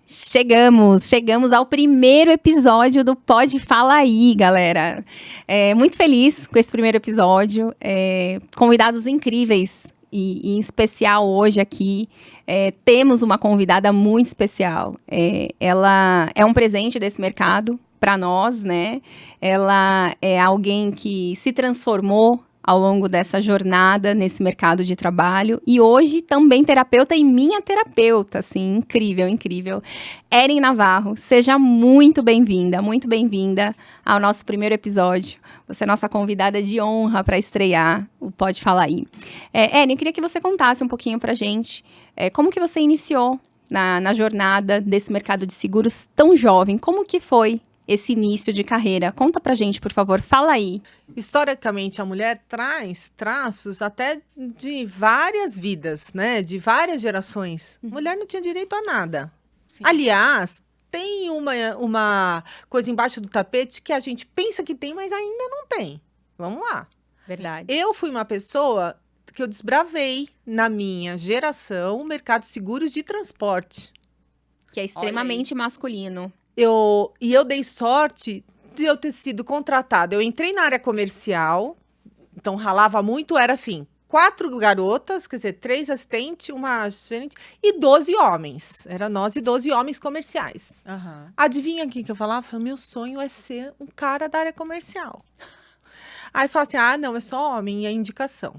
Chegamos ao primeiro episódio do Pode Fala Aí, galera. Muito feliz com esse primeiro episódio, convidados incríveis e em especial hoje aqui, temos uma convidada muito especial. Ela é um presente desse mercado para nós, né? Ela é alguém que se transformou ao longo dessa jornada nesse mercado de trabalho. E hoje também terapeuta e minha terapeuta, assim, incrível. Erin Navarro, seja muito bem-vinda ao nosso primeiro episódio. Você é nossa convidada de honra para estrear o Pode Falar Aí. Erin, eu queria que você contasse um pouquinho pra gente como que você iniciou na jornada desse mercado de seguros tão jovem. Como que foi esse início de carreira? Conta pra gente, por favor, fala aí. Historicamente, a mulher traz traços até de várias vidas, né? De várias gerações. Mulher não tinha direito a nada. Sim. Aliás, tem uma coisa embaixo do tapete que a gente pensa que tem, mas ainda não tem. Vamos lá. Verdade. Eu fui uma pessoa que eu desbravei, na minha geração, o mercado de seguros de transporte. Que é extremamente masculino. Eu dei sorte de eu ter sido contratada. Eu entrei na área comercial, então ralava muito, era assim, 4 garotas, quer dizer, 3 assistentes, uma gerente e 12 homens. Era nós e 12 homens comerciais. Uhum. Adivinha o que eu falava? Meu sonho é ser um cara da área comercial. Aí fala assim, não, é só homem, é indicação.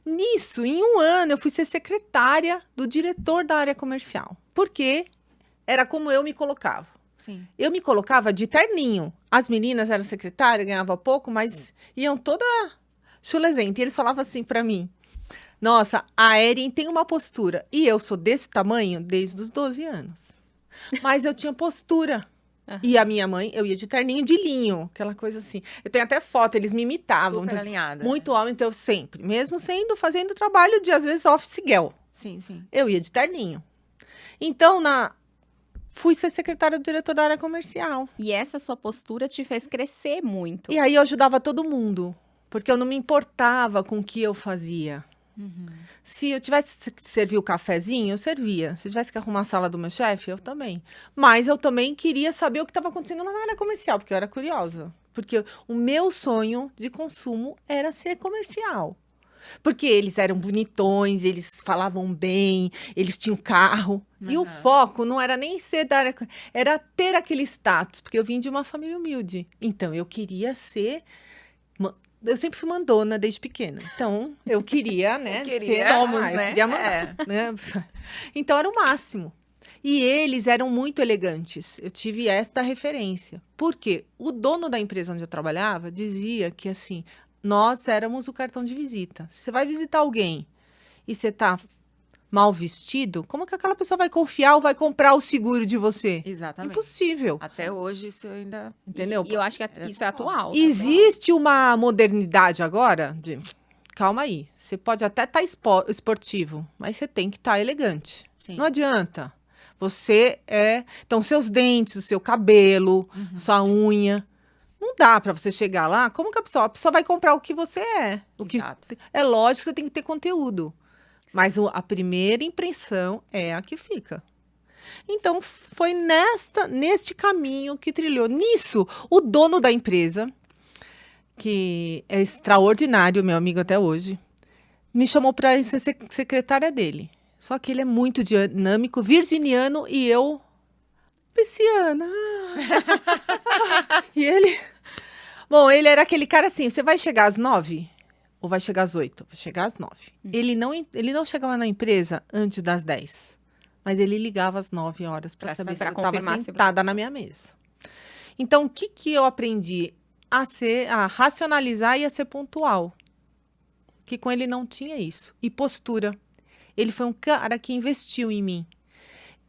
Nisso, em um ano, eu fui ser secretária do diretor da área comercial. Porque era como eu me colocava. Sim. Eu me colocava de terninho. As meninas eram secretárias, ganhavam pouco, mas iam toda chulesenta. E eles falavam assim pra mim, nossa, a Erin tem uma postura. E eu sou desse tamanho desde os 12 anos. Mas eu tinha postura. Uhum. E a minha mãe, eu ia de terninho de linho, aquela coisa assim. Eu tenho até foto, eles me imitavam. Super alinhada. Muito homem, então eu sempre. Mesmo fazendo trabalho de, às vezes, office girl. Sim, sim. Eu ia de terninho. Então, fui ser secretária do diretor da área comercial. E essa sua postura te fez crescer muito. E aí eu ajudava todo mundo, porque eu não me importava com o que eu fazia. Uhum. Se eu tivesse que servir o cafezinho, eu servia. Se eu tivesse que arrumar a sala do meu chefe, eu também. Mas eu também queria saber o que estava acontecendo na área comercial, porque eu era curiosa. Porque o meu sonho de consumo era ser comercial. Porque eles eram bonitões, eles falavam bem, eles tinham carro. Uhum. E o foco não era nem ser da área, era ter aquele status, porque eu vim de uma família humilde. Então, eu queria ser... Eu sempre fui mandona desde pequena. Então, eu queria, né? Somos, né? Eu queria mandar, né? Então, era o máximo. E eles eram muito elegantes. Eu tive esta referência. Porque o dono da empresa onde eu trabalhava dizia que, assim... Nós éramos o cartão de visita. Se você vai visitar alguém e você tá mal vestido, como que aquela pessoa vai confiar ou vai comprar o seguro de você? Exatamente. Impossível. Até hoje isso ainda... Entendeu? E eu acho que isso é atual. Existe uma modernidade agora de... Calma aí. Você pode até estar esportivo, mas você tem que estar elegante. Sim. Não adianta. Você é... Então, seus dentes, o seu cabelo, sua unha... Não dá para você chegar lá, como que a pessoa vai comprar o que você é. É lógico que você tem que ter conteúdo. Mas a primeira impressão é a que fica. Então, foi neste caminho que trilhou. Nisso, o dono da empresa, que é extraordinário, meu amigo até hoje, me chamou para ser secretária dele. Só que ele é muito dinâmico, virginiano e eu... pisciana. E ele... Bom, ele era aquele cara assim, você vai chegar às 9 ou vai chegar às 8? Vai chegar às 9. Ele não chegava na empresa antes das 10. Mas ele ligava às 9 horas para saber se eu estava sentada na minha mesa. Então, o que eu aprendi? A racionalizar e a ser pontual. Que com ele não tinha isso. E postura. Ele foi um cara que investiu em mim.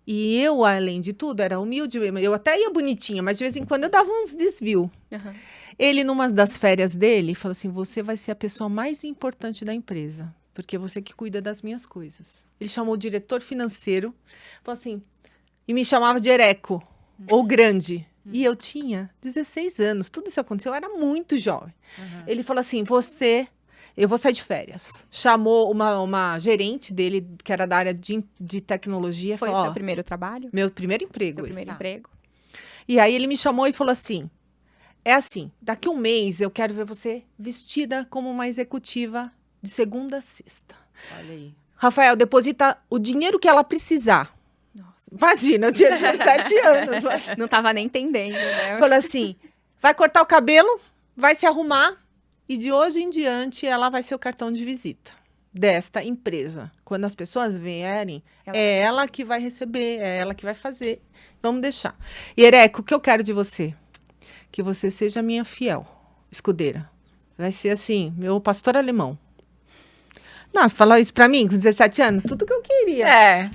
E eu, além de tudo, era humilde. Eu até ia bonitinha, mas de vez em quando eu dava uns desvios. Uhum. Ele, numa das férias dele, falou assim, você vai ser a pessoa mais importante da empresa, porque é você que cuida das minhas coisas. Ele chamou o diretor financeiro, falou assim, e me chamava de Ereco, ou grande. E eu tinha 16 anos, tudo isso aconteceu, eu era muito jovem. Ele falou assim, você eu vou sair de férias. Chamou uma gerente dele, que era da área de tecnologia. Foi falou, o seu primeiro trabalho? Meu primeiro emprego. Seu primeiro emprego? E aí ele me chamou e falou assim, é assim, daqui um mês eu quero ver você vestida como uma executiva de segunda a sexta. Olha aí. Rafael, deposita o dinheiro que ela precisar. Nossa. Imagina, eu tinha 17 anos. Não tava nem entendendo, né? Falou assim, vai cortar o cabelo, vai se arrumar e de hoje em diante ela vai ser o cartão de visita desta empresa. Quando as pessoas vierem, é ela que vai receber, é ela que vai fazer. Vamos deixar. E Ereco, o que eu quero de você? Que você seja minha fiel escudeira. Vai ser assim, meu pastor alemão. Nossa, falou isso pra mim com 17 anos, tudo que eu queria. É.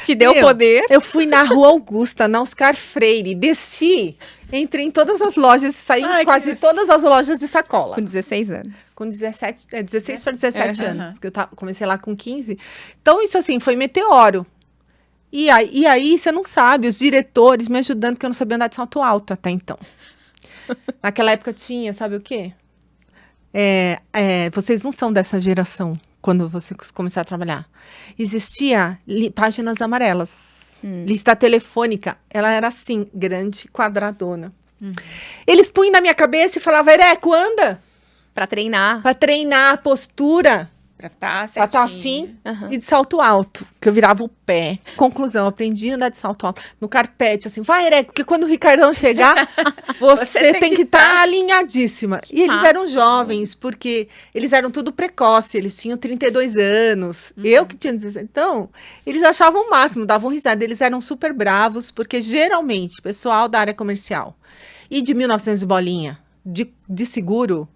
Te deu poder. Eu fui na Rua Augusta, na Oscar Freire, desci, entrei em todas as lojas e saí em quase todas as lojas de sacola. Com 16 anos. Com 16 para 17 Uhum. anos, que eu comecei lá com 15. Então, isso assim, foi meteoro. E aí, você não sabe, os diretores me ajudando, porque eu não sabia andar de salto alto até então. Naquela época tinha, sabe o quê? Vocês não são dessa geração, quando você começar a trabalhar. Existia páginas amarelas. Lista telefônica. Ela era assim, grande, quadradona. Eles punham na minha cabeça e falavam, Ereco, anda. Pra treinar. Pra treinar a postura. Pra estar Pra certinho. estar assim Aham. e de salto alto, que eu virava o pé. Conclusão, aprendi a andar de salto alto no carpete, assim, vai, Ereco, porque quando o Ricardão chegar, você tem que estar alinhadíssima. E eles massa. eram jovens, porque eles eram tudo precoce, eles tinham 32 anos, eu que tinha 16. Então, eles achavam o máximo, davam risada, eles eram super bravos, porque geralmente, pessoal da área comercial e de 1900 bolinha, de seguro,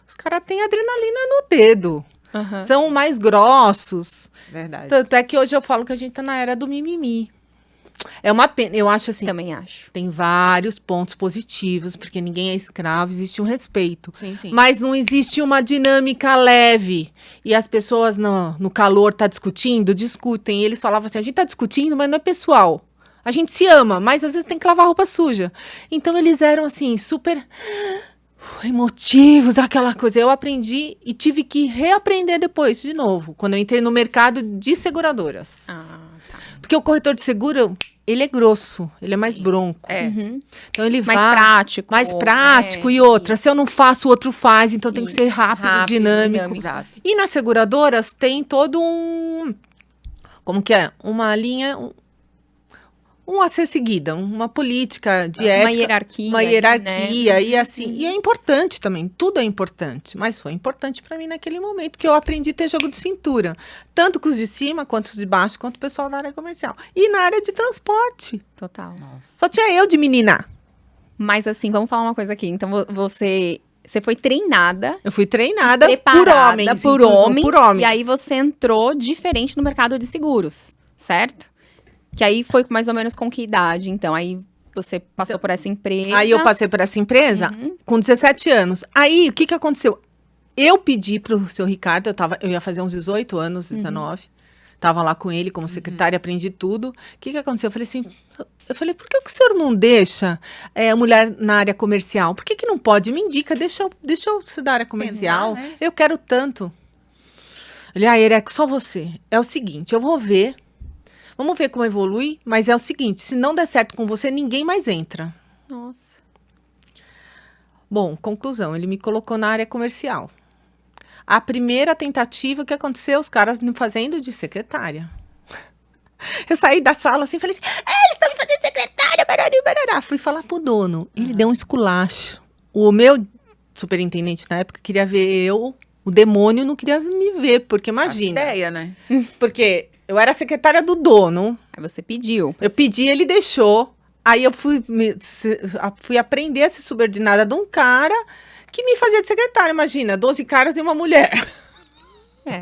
os caras têm adrenalina no dedo. Aham. São mais grossos. Verdade. Tanto é que hoje eu falo que a gente tá na era do mimimi. É uma pena. Eu acho assim, Também acho. tem vários pontos positivos, porque ninguém é escravo, existe um respeito. Sim, sim. Mas não existe uma dinâmica leve. E as pessoas no calor tá discutem. E eles falavam assim, a gente tá discutindo, mas não é pessoal. A gente se ama, mas às vezes tem que lavar roupa suja. Então eles eram assim, super emotivos, aquela coisa. Eu aprendi e tive que reaprender depois, de novo, quando eu entrei no mercado de seguradoras. Ah, tá. Porque o corretor de seguro, ele é grosso, ele é mais bronco. É. Uhum. Então ele Mais vai prático. mais prático né? e outra. Se eu não faço, o outro faz, então tem que ser rápido, Rápido, dinâmico. Exato. E nas seguradoras tem todo um... Como que é? Uma linha... a ser seguida, uma política de ética. Uma hierarquia. Né? E assim, Uhum. e é importante também, tudo é importante, mas foi importante para mim naquele momento que eu aprendi a ter jogo de cintura, tanto com os de cima, quanto os de baixo, quanto o pessoal da área comercial. E na área de transporte, Total. Nossa. só tinha eu de menina. Mas assim, vamos falar uma coisa aqui. Então, você foi treinada, Eu fui treinada preparada por homens, por homens. E aí você entrou diferente no mercado de seguros, certo? Que aí foi mais ou menos com que idade, então? Aí você passou por essa empresa. Aí eu passei por essa empresa com 17 anos. Aí, o que aconteceu? Eu pedi pro seu Ricardo, eu ia fazer uns 18 anos, 19. Tava lá com ele como secretária, aprendi tudo. O que aconteceu? Eu falei, por que o senhor não deixa a mulher na área comercial? Por que não pode? Me indica, deixa eu ser da área comercial. Tentar, né? Eu quero tanto. Ele, Ereco, só você. É o seguinte, eu vou ver. Vamos ver como evolui, mas é o seguinte, se não der certo com você, ninguém mais entra. Nossa. Bom, conclusão, ele me colocou na área comercial. A primeira tentativa, o que aconteceu? Os caras me fazendo de secretária. Eu saí da sala assim, falei assim, eles estão me fazendo de secretária, barará, barará. Fui falar pro dono, ele deu um esculacho. O meu superintendente na época queria ver o demônio não queria me ver, porque imagina. Essa ideia, né? Porque eu era secretária do dono, Aí você pediu. eu pedi, ele deixou. Aí eu fui aprender a ser subordinada de um cara que me fazia de secretária. Imagina, 12 caras e uma mulher. É.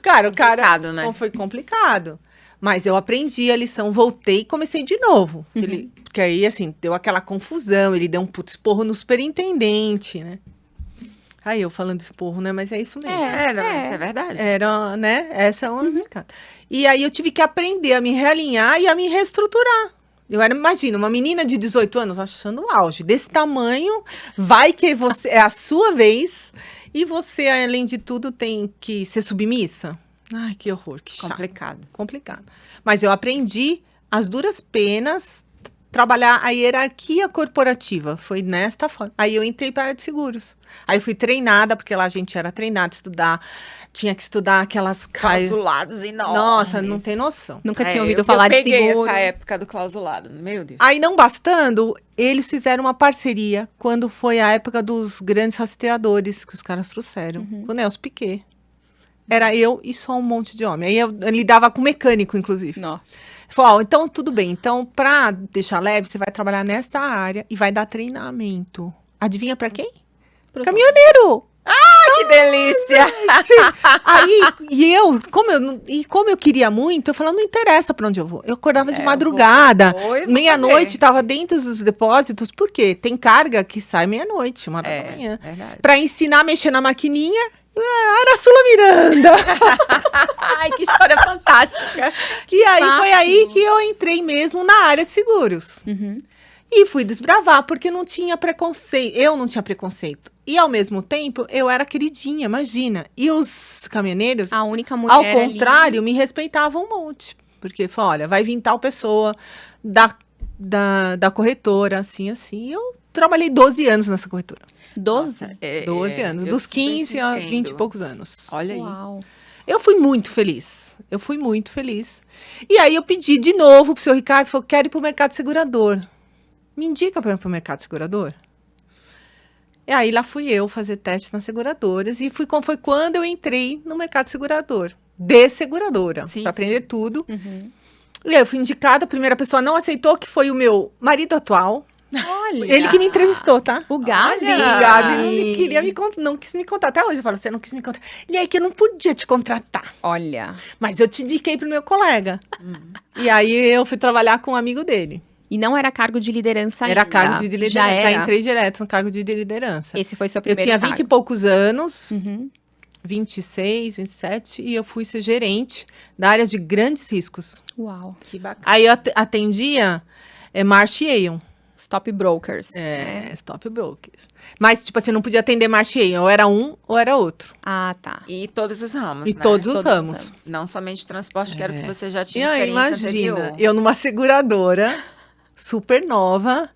Cara, o cara... Complicado, né? Então, foi complicado. Mas eu aprendi a lição, voltei e comecei de novo. Porque aí, assim, deu aquela confusão. Ele deu um puto esporro no superintendente, né? Aí eu falando esporro, né? Mas é isso mesmo. Isso é verdade. Era, né? Essa é uma mercado. E aí eu tive que aprender a me realinhar e a me reestruturar. Eu era, imagina, uma menina de 18 anos achando o auge. Desse tamanho, vai que você é a sua vez. E você, além de tudo, tem que ser submissa? Ai, que horror, que chato. Complicado. Mas eu aprendi as duras penas, trabalhar a hierarquia corporativa. Foi nesta forma. Aí eu entrei para a área de seguros. Aí eu fui treinada, porque lá a gente era treinada a estudar. Tinha que estudar aquelas... Clausulados enormes. Nossa, não tem noção. Nunca tinha ouvido falar de Eu peguei seguros. essa época do clausulado, meu Deus. Aí, não bastando, eles fizeram uma parceria quando foi a época dos grandes rastreadores que os caras trouxeram. Com o Nelson Piquet. Era eu e só um monte de homem. Aí eu lidava com mecânico, inclusive. Nossa. Falou, então tudo bem. Então, pra deixar leve, você vai trabalhar nesta área e vai dar treinamento. Adivinha pra quem? Caminhoneiro! Que delícia! Aí, como eu queria muito, eu falava, não interessa pra onde eu vou. Eu acordava de madrugada, vou meia-noite, fazer. tava dentro dos depósitos, por quê? Tem carga que sai meia-noite, 1h da manhã. Verdade. Pra ensinar a mexer na maquininha, era a Sula Miranda. Ai, que história fantástica. E aí, foi Fácil. aí que eu entrei mesmo na área de seguros. E fui desbravar, porque não tinha preconceito. Eu não tinha preconceito. E, ao mesmo tempo, eu era queridinha, imagina. E os caminhoneiros, A única mulher ao ali. contrário, me respeitavam um monte. Porque, falou, olha, vai vir tal pessoa da corretora, assim, assim. E eu trabalhei 12 anos nessa corretora. 12? 12 anos. eu Dos super 15 te aos 20 e entendo. poucos anos. Olha aí. Uau. Eu fui muito feliz. E aí eu pedi de novo pro seu Ricardo, falou, quero ir pro mercado segurador. Me indica para ir pro mercado segurador? E aí lá fui eu fazer teste nas seguradoras e foi quando eu entrei no mercado segurador. De seguradora, Sim, para aprender tudo. Uhum. E aí eu fui indicada, a primeira pessoa não aceitou, que foi o meu marido atual. Olha. Ele que me entrevistou, tá? O Gabi. Olha. O Gabi não quis me contar. Até hoje eu falo, você não quis me contar. E aí que eu não podia te contratar. Olha. Mas eu te indiquei pro meu colega. E aí eu fui trabalhar com um amigo dele. E não era cargo de liderança ainda. Era cargo de liderança. Já era. entrei direto no cargo de liderança. Esse foi seu Eu primeiro tinha 20 e cargo. poucos anos, Uhum. 26, 27, e eu fui ser gerente da área de grandes riscos. Uau. Que bacana. Aí eu atendia Marsh e Aon. Stop brokers. né? Stop broker. Mas, tipo assim, não podia atender Marsh e Aon. Ou era um, ou era outro. Ah, tá. E todos os ramos, E né? todos os ramos. Não somente transporte, que era o que você já E tinha aí, experiência imagina, anterior. eu numa seguradora, super nova.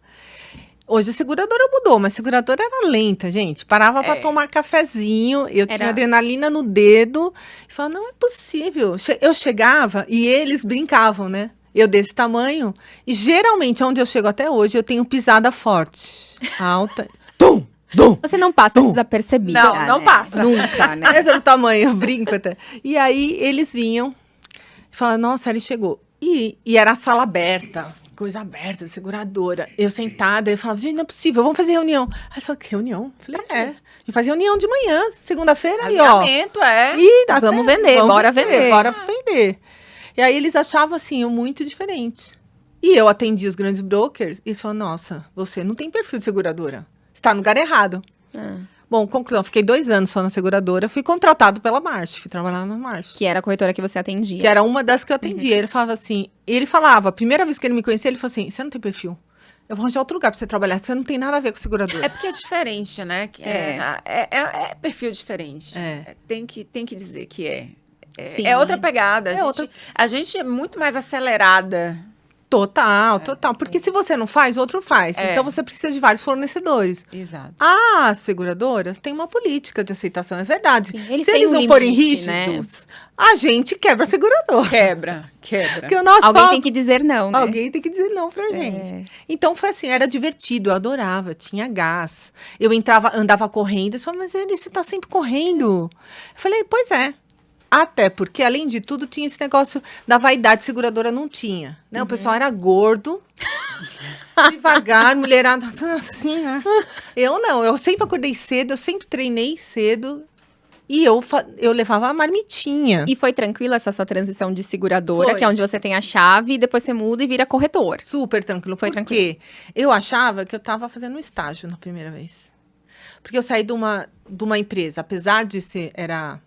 Hoje a seguradora mudou, mas a seguradora era lenta, gente. Parava pra tomar cafezinho, eu tinha adrenalina no dedo. E falava, não é possível. Eu chegava e eles brincavam, né? Eu desse tamanho. E geralmente, onde eu chego até hoje, eu tenho pisada forte, alta. Tum, tum. Você não passa desapercebida. Não né? passa. Nunca, né? É pelo tamanho, eu brinco até. E aí, eles vinham e falavam, nossa, ele chegou. E era a sala aberta, coisa aberta, seguradora. Eu sentada, eu falava, gente, não é possível, vamos fazer reunião. Aí eu falei, que reunião? Eu falei, a gente faz reunião de manhã, segunda-feira, aí, ó. Alinhamento, é. E Vamos vender, bora vender. Bora vender. E aí, eles achavam, assim, eu muito diferente. E eu atendi os grandes brokers, e eles falaram, nossa, você não tem perfil de seguradora. Você tá no lugar errado. Bom, conclusão, fiquei 2 anos só na seguradora, fui contratado pela Marsh, fui trabalhar na Marsh. Que era a corretora que você atendia. Que era uma das que eu atendia. Ele falava assim, a primeira vez que ele me conhecia, ele falou assim, você não tem perfil. Eu vou arranjar outro lugar pra você trabalhar, você não tem nada a ver com seguradora. É porque é diferente, né? É perfil diferente. Tem que dizer que é. Sim. É outra pegada. outra. A gente é muito mais acelerada. Total. Porque se você não faz, outro faz. Então, você precisa de vários fornecedores. Exato. As seguradoras têm uma política de aceitação, é verdade. Sim, eles se têm eles um não forem limite, rígidos, a gente quebra a seguradora. Quebra. Porque o nosso Alguém foco- tem que dizer não, né? Alguém tem que dizer não pra gente. Então foi assim, era divertido, eu adorava, tinha gás. Eu andava correndo, eu falava, mas você tá sempre correndo. Eu falei, pois é. Até porque, além de tudo, tinha esse negócio da vaidade, seguradora não tinha. Né? O pessoal era gordo, devagar, mulherada assim, né? Eu não, eu sempre acordei cedo, eu sempre treinei cedo. E eu levava a marmitinha. E foi tranquila essa sua transição de seguradora, Foi. que é onde você tem a chave e depois você muda e vira corretor. Super tranquilo. Foi Porque eu achava que eu estava fazendo um estágio na primeira vez. Porque eu saí de uma empresa, apesar de era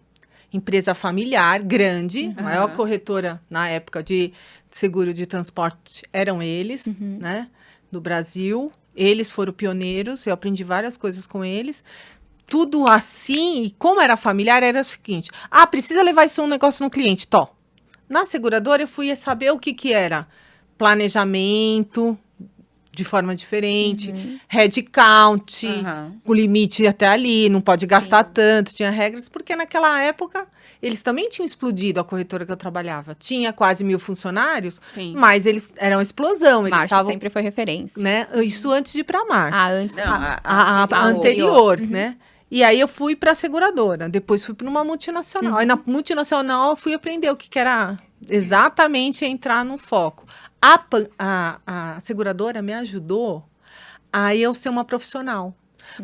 empresa familiar, grande, a maior corretora na época de seguro de transporte eram eles, né, do Brasil. Eles foram pioneiros, eu aprendi várias coisas com eles. tudo assim, e como era familiar, era o seguinte, precisa levar isso um negócio no cliente, Na seguradora, eu fui saber o que era planejamento de forma diferente, head count, o limite até ali, não pode gastar tanto, tinha regras, porque naquela época eles também tinham explodido, a corretora que eu trabalhava. Tinha quase 1.000 funcionários, mas eles eram explosão. Eles Marcha estavam, sempre foi referência. Né? Isso antes de ir para a Marcha. Antes. Não, a anterior, né? E aí eu fui para a seguradora, depois fui para uma multinacional. Aí na multinacional eu fui aprender o que era exatamente entrar no foco. A seguradora me ajudou a eu ser uma profissional.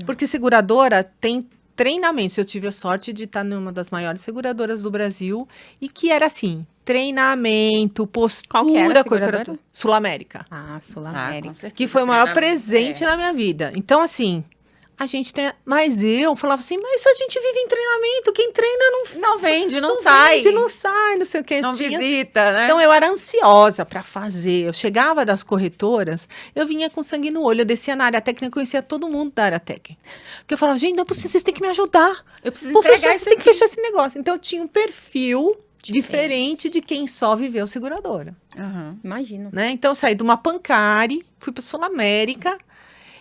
Porque seguradora tem treinamentos. Eu tive a sorte de estar numa das maiores seguradoras do Brasil e que era assim, treinamento, postura. Qual que era a seguradora? Sul-América. Sul-América. Que foi o maior presente na minha vida. Então, assim, a gente treina. Mas eu falava assim, mas a gente vive em treinamento, quem treina não vende, não sai. Vende, não sai, não sei o que. Não visita, né? Então, eu era ansiosa para fazer. Eu chegava das corretoras, eu vinha com sangue no olho, eu descia na área técnica, eu conhecia todo mundo da área técnica. Porque eu falava, gente, não é possível, vocês têm que me ajudar. Eu preciso entregar vocês têm que fechar esse negócio. Então, eu tinha um perfil diferente de quem só viveu seguradora. Imagino. Né? Então, eu saí de uma Pancari, fui para Sul-América.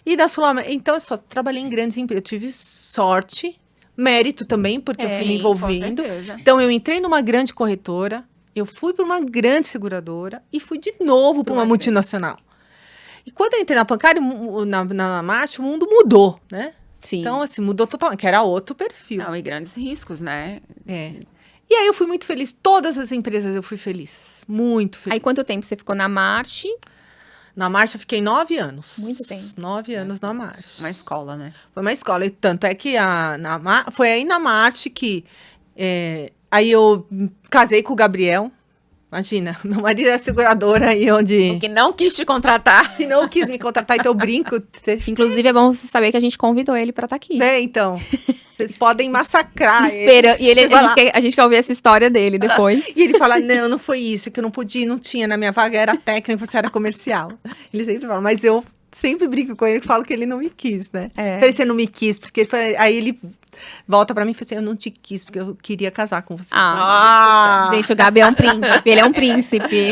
E da Sul-América, então eu só trabalhei em grandes empresas. Eu tive sorte, mérito também, porque eu fui me envolvendo. Então eu entrei numa grande corretora, eu fui para uma grande seguradora e fui de novo para uma multinacional. E quando eu entrei na Pancari, na Marcha, o mundo mudou, né? Sim. Então, assim, mudou totalmente, que era outro perfil. Não, e grandes riscos, né? E aí eu fui muito feliz. Todas as empresas eu fui feliz. Muito feliz. Aí quanto tempo você ficou na Marcha? Na Marcha eu fiquei 9 anos. Muito tempo. 9 anos na Marcha. Uma escola, né? Foi uma escola. E tanto é que foi aí na Marcha que... aí eu casei com o Gabriel. Imagina, meu marido é seguradora aí onde... Que não quis te contratar. Que não quis me contratar, então eu brinco. Inclusive, é bom você saber que a gente convidou ele pra estar aqui. Né, então... Vocês podem massacrar ele. E a gente quer ouvir essa história dele depois. E ele fala, não foi isso, que eu não podia, não tinha na minha vaga, era técnico, você era comercial. Ele sempre fala, mas eu sempre brinco com ele e falo que ele não me quis, né? Falei, você não me quis, porque aí ele volta pra mim e fala assim, eu não te quis, porque eu queria casar com você. Gente, o Gabi é um príncipe, ele é um príncipe.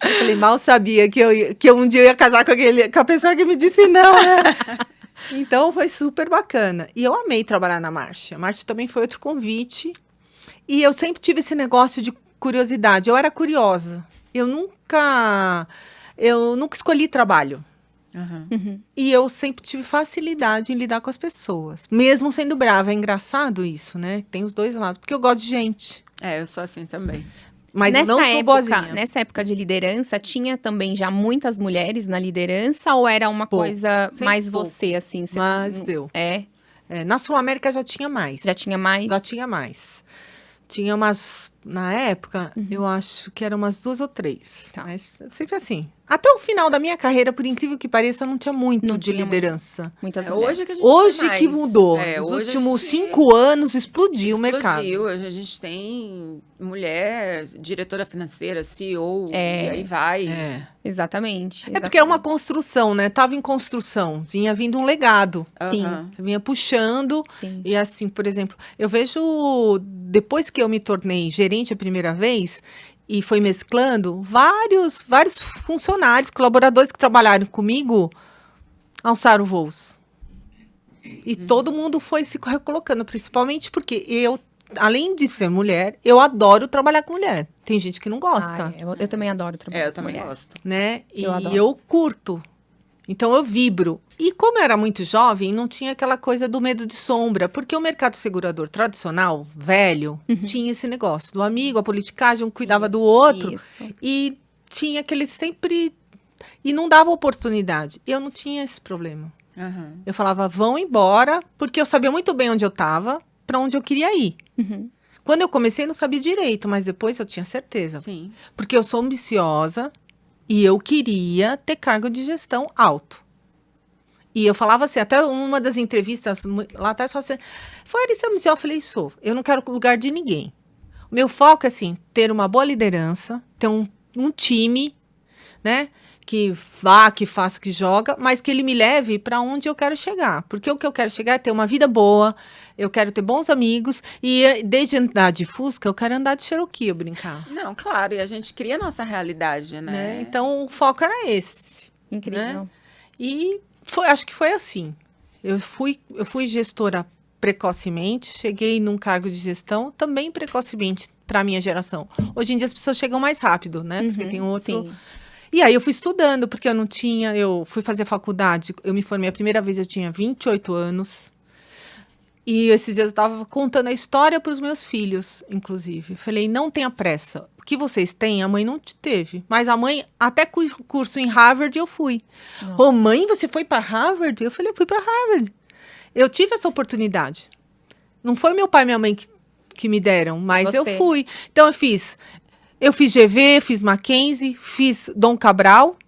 Eu falei, mal sabia que eu um dia ia casar com a pessoa que me disse não, né? Então, foi super bacana. E eu amei trabalhar na Marcha. A Marcha também foi outro convite. E eu sempre tive esse negócio de curiosidade. Eu era curiosa. Eu nunca escolhi trabalho. E eu sempre tive facilidade em lidar com as pessoas. Mesmo sendo brava. É engraçado isso, né? Tem os dois lados. Porque eu gosto de gente. Eu sou assim também. Mas eu não sou boazinha. Nessa época de liderança, tinha também já muitas mulheres na liderança? Ou era uma coisa mais você, assim? Mas eu. Na Sul-América já tinha mais. Já tinha mais? Já tinha mais. Tinha umas... Na época, eu acho que eram umas 2 ou 3. Tá. Mas sempre assim. Até o final da minha carreira, por incrível que pareça, não tinha muito de liderança. Muitas mulheres. Hoje que mudou. Os últimos 5 anos explodiu o mercado. Hoje a gente tem mulher, diretora financeira, CEO, e aí vai. Exatamente. É porque é uma construção, né? Tava em construção. Vinha vindo um legado. Sim. Vinha puxando. Sim. E assim, por exemplo, eu vejo... Depois que eu me tornei gerente a primeira vez... E foi mesclando, vários funcionários, colaboradores que trabalharam comigo, alçaram voos. E todo mundo foi se recolocando, principalmente porque eu, além de ser mulher, eu adoro trabalhar com mulher. Tem gente que não gosta. Eu também adoro trabalhar com mulher. Eu também gosto. Né? E adoro. eu curto. Então, eu vibro. E como eu era muito jovem, não tinha aquela coisa do medo de sombra. Porque o mercado segurador tradicional, velho, tinha esse negócio. Do amigo, a politicagem, um cuidava do outro. E tinha aquele sempre... E não dava oportunidade. Eu não tinha esse problema. Eu falava, vão embora. Porque eu sabia muito bem onde eu estava, para onde eu queria ir. Quando eu comecei, eu não sabia direito. Mas depois eu tinha certeza. Sim. Porque eu sou ambiciosa. E eu queria ter cargo de gestão alto. E eu falava assim, até uma das entrevistas lá atrás, eu falava assim, Flávia, eu falei, sou. Eu não quero lugar de ninguém. O meu foco é, assim, ter uma boa liderança, ter um time, né? que vá, que faça, que joga, mas que ele me leve para onde eu quero chegar. Porque o que eu quero chegar é ter uma vida boa, eu quero ter bons amigos, e desde andar de Fusca, eu quero andar de Cherokee, eu brincar. Não, claro, e a gente cria a nossa realidade, né? Então, o foco era esse. Incrível. Né? E acho que foi assim. Eu fui gestora precocemente, cheguei num cargo de gestão também precocemente para a minha geração. Hoje em dia as pessoas chegam mais rápido, né? Porque tem outro... Sim. E aí eu fui estudando, porque eu fui fazer faculdade, eu me formei a primeira vez, eu tinha 28 anos. E esses dias eu estava contando a história para os meus filhos, inclusive. Falei, não tenha pressa. O que vocês têm, a mãe não te teve. Mas a mãe, até curso em Harvard, eu fui. Ô, mãe, você foi para Harvard? Eu falei, eu fui para Harvard. Eu tive essa oportunidade. Não foi meu pai e minha mãe que me deram, mas eu fui. Então, eu fiz GV, fiz Mackenzie, fiz Dom Cabral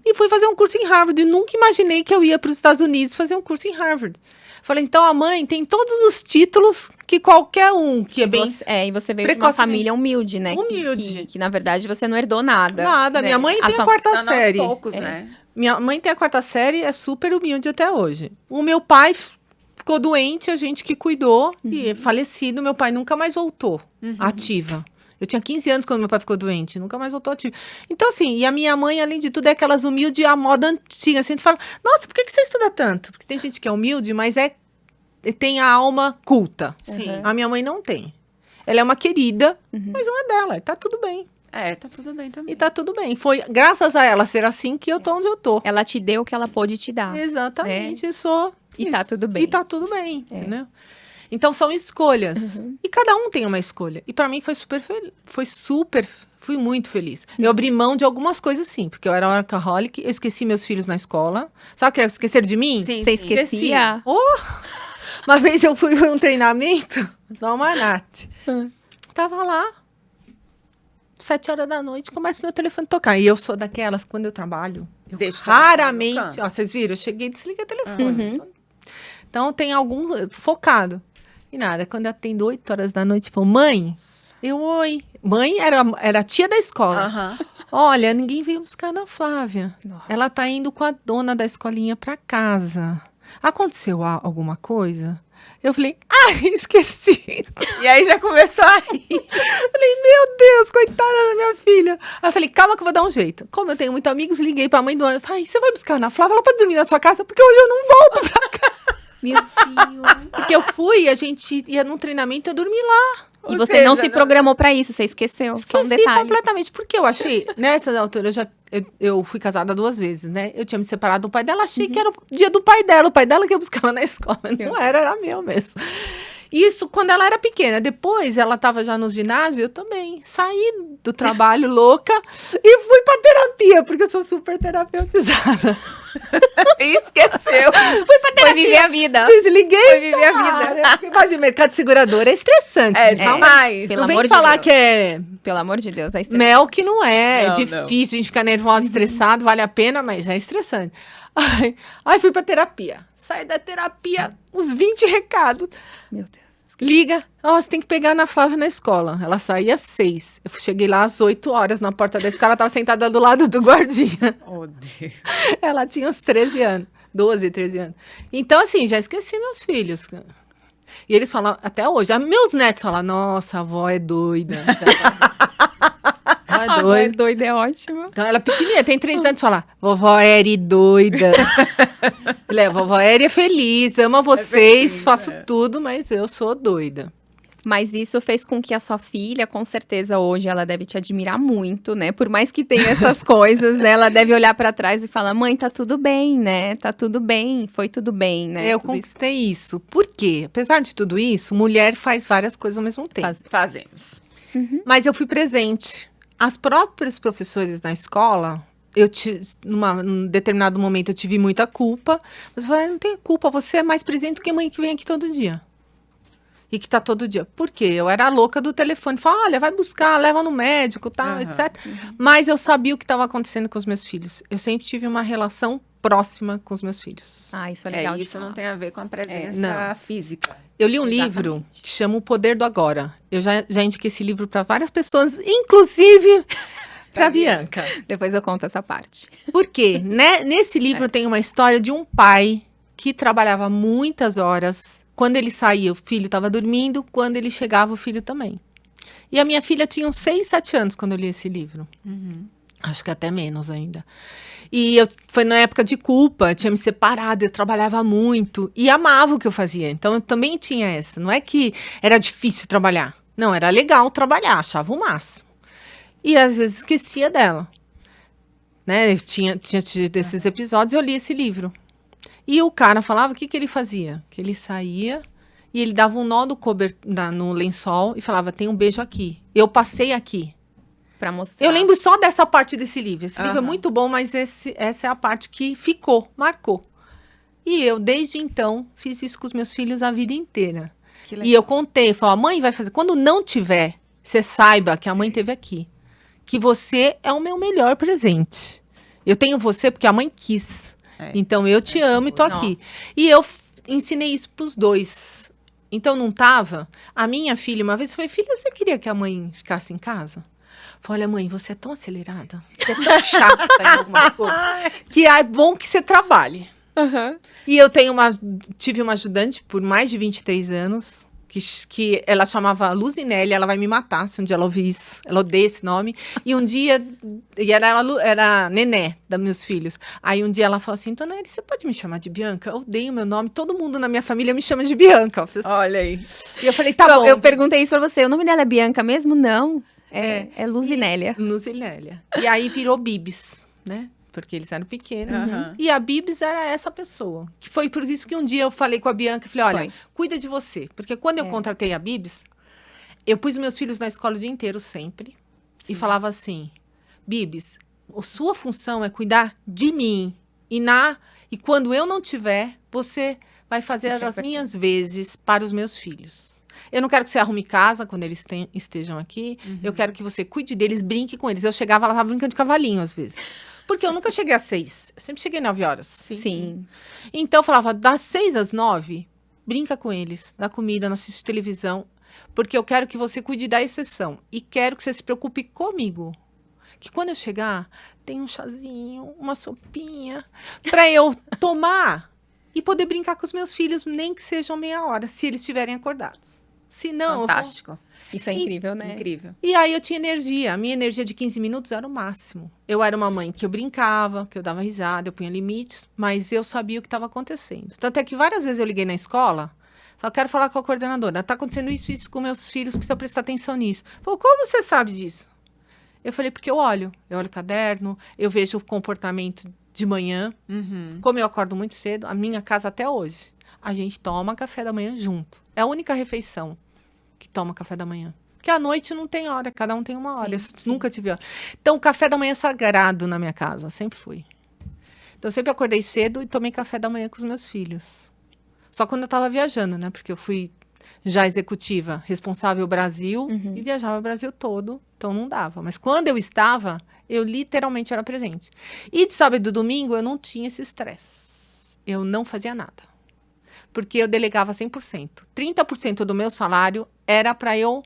e fui fazer um curso em Harvard. E nunca imaginei que eu ia para os Estados Unidos fazer um curso em Harvard. Falei, então a mãe tem todos os títulos que qualquer um, que é bem... E você veio de uma família humilde, né? Humilde. Que na verdade, você não herdou nada. Nada. Né? Minha mãe tem a quarta série. Poucos, né? Minha mãe tem a quarta série, é super humilde até hoje. O meu pai ficou doente, a gente que cuidou, e é falecido. Meu pai nunca mais voltou ativa. Eu tinha 15 anos quando meu pai ficou doente, nunca mais voltou ativo. Então, assim, e a minha mãe, além de tudo, é aquelas humildes, a moda antiga. Assim, a gente fala, nossa, por que você estuda tanto? Porque tem gente que é humilde, mas tem a alma culta. Sim. A minha mãe não tem. Ela é uma querida, mas não é dela, tá tudo bem. Tá tudo bem também. E tá tudo bem. Foi graças a ela ser assim que eu tô onde eu tô. Ela te deu o que ela pôde te dar. Exatamente, E tá tudo bem. E tá tudo bem, entendeu? Então, são escolhas. E cada um tem uma escolha. E para mim fui muito feliz. Eu abri mão de algumas coisas, sim. Porque eu era workaholic, eu esqueci meus filhos na escola. Sabe o que era esquecer de mim? Sim, você esquecia? Uma vez eu fui um treinamento da Almanat. Tava lá, 7 horas da noite, começa meu telefone a tocar. E eu sou daquelas, quando eu trabalho, raramente... Ó, vocês viram? Eu cheguei e desliguei o telefone. Então, tem algum focado. E nada, quando eu atendo 8 horas da noite, eu falo, mãe, oi. Mãe era a tia da escola. Olha, ninguém veio buscar a Ana Flávia. Nossa. Ela tá indo com a dona da escolinha pra casa. Aconteceu alguma coisa? Eu falei, esqueci. E aí já começou a rir. Falei, meu Deus, coitada da minha filha. Aí eu falei, calma que eu vou dar um jeito. Como eu tenho muitos amigos, liguei pra mãe do ano. Falei, você vai buscar a Ana Flávia? Ela pode dormir na sua casa? Porque hoje eu não volto pra cá. Meu Deus. Porque eu fui, a gente ia num treinamento, eu dormi lá. E você não se programou pra isso, você esqueceu. Só um detalhe. Completamente, porque eu achei, nessa altura, eu fui casada 2 vezes, né? Eu tinha me separado do pai dela, achei que era o dia do pai dela que ia buscar ela na escola. Não era meu mesmo. Isso quando ela era pequena. Depois, ela estava já no ginásio, eu também saí do trabalho louca e fui pra terapia, porque eu sou super terapeutizada. Esqueceu. Fui pra terapia. Foi viver a vida. Desliguei. Foi viver a vida. Imagina, mercado de seguradora é estressante. Demais. Pelo Não vem amor de falar Deus. que é... Pelo amor de Deus, é estressante. Mel que não é. Não, é difícil, a gente ficar nervosa, estressado, vale a pena, mas é estressante. Aí fui pra terapia. Saí da terapia, uns 20 recados. Meu Deus. Liga, você tem que pegar a Ana Flávia na escola. Ela saía às 6. Eu cheguei lá às 8 horas na porta da escola, ela tava sentada do lado do guardinha. Oh, Deus. Ela tinha uns 13 anos, 12, 13 anos. Então, assim, já esqueci meus filhos. E eles falam, até hoje, meus netos falam, nossa, a avó é doida. A avó é doida, é ótimo. Então, ela é pequenininha, tem 3 anos, fala, vovó Eri doida. Vovó Eri é feliz, ama vocês, faço tudo, mas eu sou doida. Mas isso fez com que a sua filha, com certeza, hoje, ela deve te admirar muito, né? Por mais que tenha essas coisas, né? Ela deve olhar pra trás e falar, mãe, tá tudo bem, né? Tá tudo bem, foi tudo bem, né? Eu tudo conquistei isso. Por quê? Apesar de tudo isso, mulher faz várias coisas ao mesmo tempo. Fazemos. Mas eu fui presente. As próprias professores na escola, num determinado momento eu tive muita culpa. Mas eu falei, não tem culpa, você é mais presente do que a mãe que vem aqui todo dia. E que tá todo dia. Por quê? Eu era a louca do telefone. Falava, olha, vai buscar, leva no médico, tal, etc. Mas eu sabia o que estava acontecendo com os meus filhos. Eu sempre tive uma relação próxima com os meus filhos. Isso é legal de isso falar. não tem a ver com a presença física. Eu li um livro que chama O Poder do Agora. Eu já indiquei esse livro para várias pessoas, inclusive Pra Bianca. Depois eu conto essa parte. Por quê? Né? Nesse livro tem uma história de um pai que trabalhava muitas horas. Quando ele saía, o filho estava dormindo. Quando ele chegava, o filho também. E a minha filha tinha uns 6, 7 anos quando eu li esse livro. Acho que até menos ainda. E foi na época de culpa, eu tinha me separado, eu trabalhava muito. E amava o que eu fazia. Então, eu também tinha essa. Não é que era difícil trabalhar. Não, era legal trabalhar, achava o máximo. E às vezes esquecia dela. Né? Tinha tido esses episódios, eu li esse livro. E o cara falava, o que ele fazia? Que ele saía e ele dava um nó no lençol e falava, tem um beijo aqui. Eu passei aqui. Pra mostrar. Eu lembro só dessa parte desse livro. Esse livro é muito bom, mas essa é a parte que marcou. E eu, desde então, fiz isso com os meus filhos a vida inteira. E eu contei, falei, a mãe vai fazer. Quando não tiver, você saiba que a mãe esteve aqui. Que você é o meu melhor presente. Eu tenho você porque a mãe quis. Então, eu te amo e tô aqui. E eu ensinei isso pros dois. Então, não tava... A minha filha, uma vez, falei, filha, você queria que a mãe ficasse em casa? Falei, olha, mãe, você é tão acelerada. Você é tão chata em alguma coisa. Que é bom que você trabalhe. E eu tive uma ajudante por mais de 23 anos... Que ela chamava Luzinelli, ela vai me matar se um dia ela ouvir isso. Ela odeia esse nome. E um dia, era Nené, dos meus filhos. Aí um dia ela falou assim, Tonelli, você pode me chamar de Bianca? Eu odeio meu nome, todo mundo na minha família me chama de Bianca. Olha aí. E eu falei, tá bom. Eu perguntei isso pra você, o nome dela é Bianca mesmo? Não, é Luzinélia. Luzinélia. E aí virou Bibis, né? Porque eles eram pequenos. E a Bibis era essa pessoa. Que foi por isso que um dia eu falei com a Bianca, falei, olha, cuida de você. Porque quando eu contratei a Bibis, eu pus meus filhos na escola o dia inteiro, sempre. E falava assim, Bibis, a sua função é cuidar de mim. E quando eu não tiver, você vai fazer as minhas vezes para os meus filhos. Eu não quero que você arrume casa quando eles estejam aqui. Eu quero que você cuide deles, brinque com eles. Eu chegava, ela estava brincando de cavalinho, às vezes. Porque eu nunca cheguei às 6. Eu sempre cheguei 9 horas. Sim. Então, eu falava, das 6 às 9, brinca com eles. Dá comida, não assiste televisão. Porque eu quero que você cuide da exceção. E quero que você se preocupe comigo. Que quando eu chegar, tem um chazinho, uma sopinha, para eu tomar e poder brincar com os meus filhos, nem que sejam meia hora, se eles estiverem acordados. Se não, fantástico. Isso é incrível, né? Incrível. E aí eu tinha energia. A minha energia de 15 minutos era o máximo. Eu era uma mãe que eu brincava, que eu dava risada, eu punha limites, mas eu sabia o que estava acontecendo. Tanto é que várias vezes eu liguei na escola, falei, quero falar com a coordenadora. Está acontecendo isso com meus filhos, precisa prestar atenção nisso. Falei, como você sabe disso? Eu falei, porque eu olho o caderno, eu vejo o comportamento de manhã. Como eu acordo muito cedo, a minha casa até hoje, a gente toma café da manhã junto. É a única refeição que toma café da manhã. Porque à noite não tem hora, cada um tem uma hora. Sim. Nunca tive hora. Então, o café da manhã é sagrado na minha casa, sempre fui. Então, eu sempre acordei cedo e tomei café da manhã com os meus filhos. Só quando eu estava viajando, né? Porque eu fui já executiva, responsável Brasil, e viajava o Brasil todo, então não dava. Mas quando eu estava, eu literalmente era presente. E de sábado e domingo, eu não tinha esse estresse. Eu não fazia nada. Porque eu delegava 100%. 30% do meu salário era para eu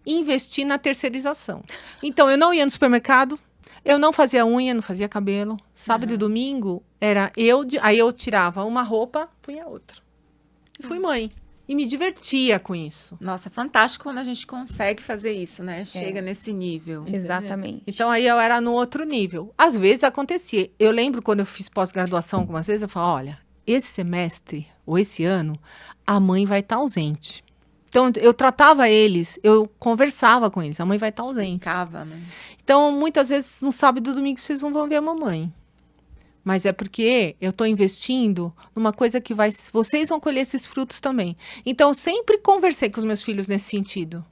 investir na terceirização. Então, eu não ia no supermercado, eu não fazia unha, não fazia cabelo. Sábado e domingo, era aí eu tirava uma roupa, punha outra. E fui mãe. E me divertia com isso. Nossa, fantástico quando a gente consegue fazer isso, né? Chega nesse nível. Exatamente. Então, aí eu era no outro nível. Às vezes acontecia. Eu lembro quando eu fiz pós-graduação algumas vezes, eu falava, olha, esse semestre, ou esse ano, a mãe vai estar ausente. Então, eu tratava eles, eu conversava com eles, a mãe vai estar ausente. Ficava, né? Então, muitas vezes, no sábado e domingo, vocês não vão ver a mamãe. Mas é porque eu estou investindo numa coisa que vocês vão colher esses frutos também. Então, eu sempre conversei com os meus filhos nesse sentido.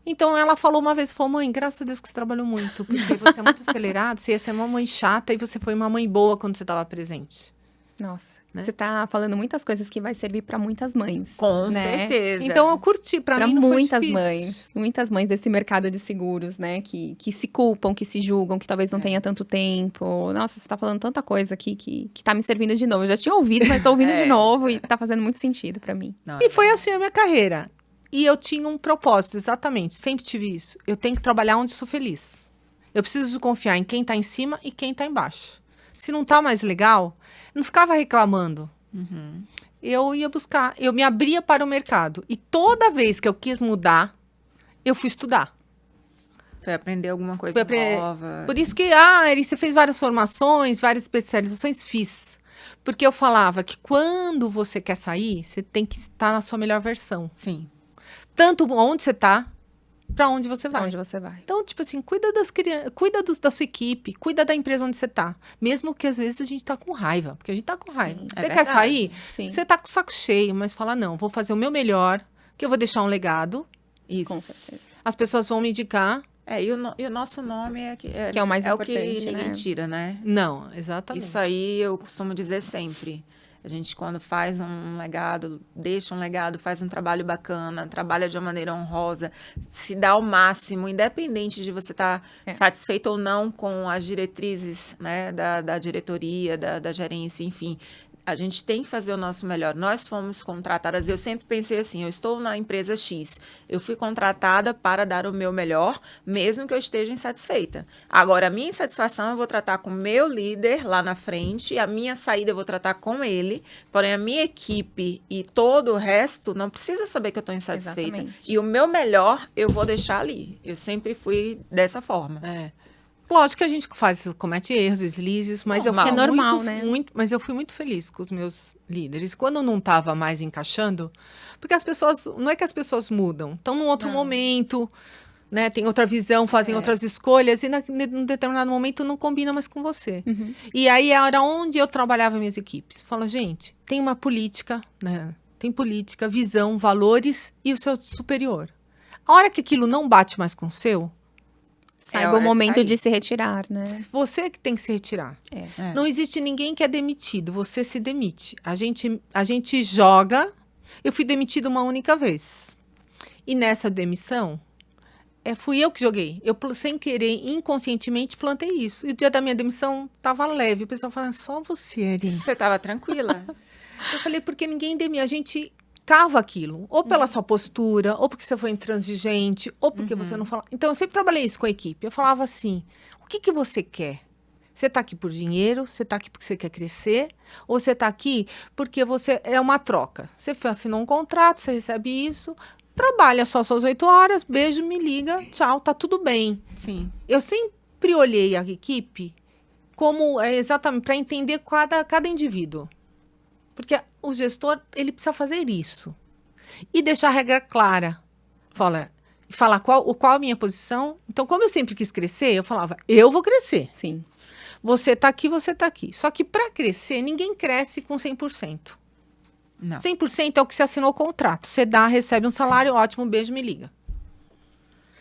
Então, ela falou uma vez, falou, mãe, graças a Deus que você trabalhou muito, porque você é muito acelerada, você ia ser uma mãe chata e você foi uma mãe boa quando você estava presente. Nossa, né? Você tá falando muitas coisas que vai servir para muitas mães. Com certeza. Então eu curti, para mim não muitas foi muitas mães desse mercado de seguros, né? Que se culpam, que se julgam, que talvez não tenha tanto tempo. Nossa, você tá falando tanta coisa aqui que tá me servindo de novo. Eu já tinha ouvido, mas tô ouvindo de novo e tá fazendo muito sentido para mim. E foi assim a minha carreira. E eu tinha um propósito, exatamente. Sempre tive isso. Eu tenho que trabalhar onde sou feliz. Eu preciso confiar em quem está em cima e quem está embaixo. Se não está mais legal, eu não ficava reclamando. Eu ia buscar, eu me abria para o mercado. E toda vez que eu quis mudar, eu fui estudar. Foi aprender alguma coisa nova. Por isso que, Eri, você fez várias formações, várias especializações, fiz. Porque eu falava que quando você quer sair, você tem que estar na sua melhor versão. Sim. Tanto onde você está, para onde você vai. Onde você vai. Então, tipo assim, cuida das crianças, cuida da sua equipe, cuida da empresa onde você está. Mesmo que às vezes a gente tá com raiva, porque a gente tá com raiva. Você quer sair? Sim. Você tá com o saco cheio, mas fala, não, vou fazer o meu melhor, que eu vou deixar um legado. Isso. Com certeza. As pessoas vão me indicar. E o nosso nome que é o mais importante, o que ninguém né? tira, né? Não, exatamente. Isso aí eu costumo dizer sempre. A gente, quando faz um legado, deixa um legado, faz um trabalho bacana, trabalha de uma maneira honrosa, se dá ao máximo, independente de você estar satisfeito ou não com as diretrizes, né, da diretoria, da gerência, enfim. A gente tem que fazer o nosso melhor. Nós fomos contratadas, eu sempre pensei assim, eu estou na empresa X, eu fui contratada para dar o meu melhor, mesmo que eu esteja insatisfeita. Agora, a minha insatisfação eu vou tratar com o meu líder lá na frente, a minha saída eu vou tratar com ele, porém a minha equipe e todo o resto não precisa saber que eu estou insatisfeita. Exatamente. E o meu melhor eu vou deixar ali. Eu sempre fui dessa forma. Lógico que a gente comete erros, deslizes, mas eu fui normal, né? Mas eu fui muito feliz com os meus líderes. Quando não estava mais encaixando, porque as pessoas, não é que as pessoas mudam, estão num outro momento, né? Tem outra visão, fazem outras escolhas, e num determinado momento não combina mais com você. E aí era onde eu trabalhava minhas equipes. Fala, gente, tem uma política, né? Tem política, visão, valores e o seu superior. A hora que aquilo não bate mais com o seu, saiba o momento de se retirar, né? você que tem que se retirar. Não existe ninguém que é demitido, você se demite. A gente joga. Eu fui demitida uma única vez. E nessa demissão, fui eu que joguei. Eu, sem querer, inconscientemente, plantei isso. E o dia da minha demissão estava leve. O pessoal falando, só você, Eri. Você estava tranquila? Eu falei, porque ninguém demite. A gente cava aquilo, ou pela sua postura, ou porque você foi intransigente, ou porque você não fala. Então, eu sempre trabalhei isso com a equipe. Eu falava assim, o que você quer? Você está aqui por dinheiro? Você está aqui porque você quer crescer? Ou você está aqui porque você é uma troca? Você assinou um contrato, você recebe isso, trabalha só suas 8 horas, beijo, me liga, tchau, tá tudo bem. Sim. Eu sempre olhei a equipe como exatamente para entender cada indivíduo. Porque o gestor, ele precisa fazer isso. E deixar a regra clara. Falar qual a minha posição. Então, como eu sempre quis crescer, eu falava, eu vou crescer. Sim. Você tá aqui, você tá aqui. Só que para crescer, ninguém cresce com 100%. Não. 100% é o que você assinou o contrato. Você recebe um salário, ótimo, beijo, me liga.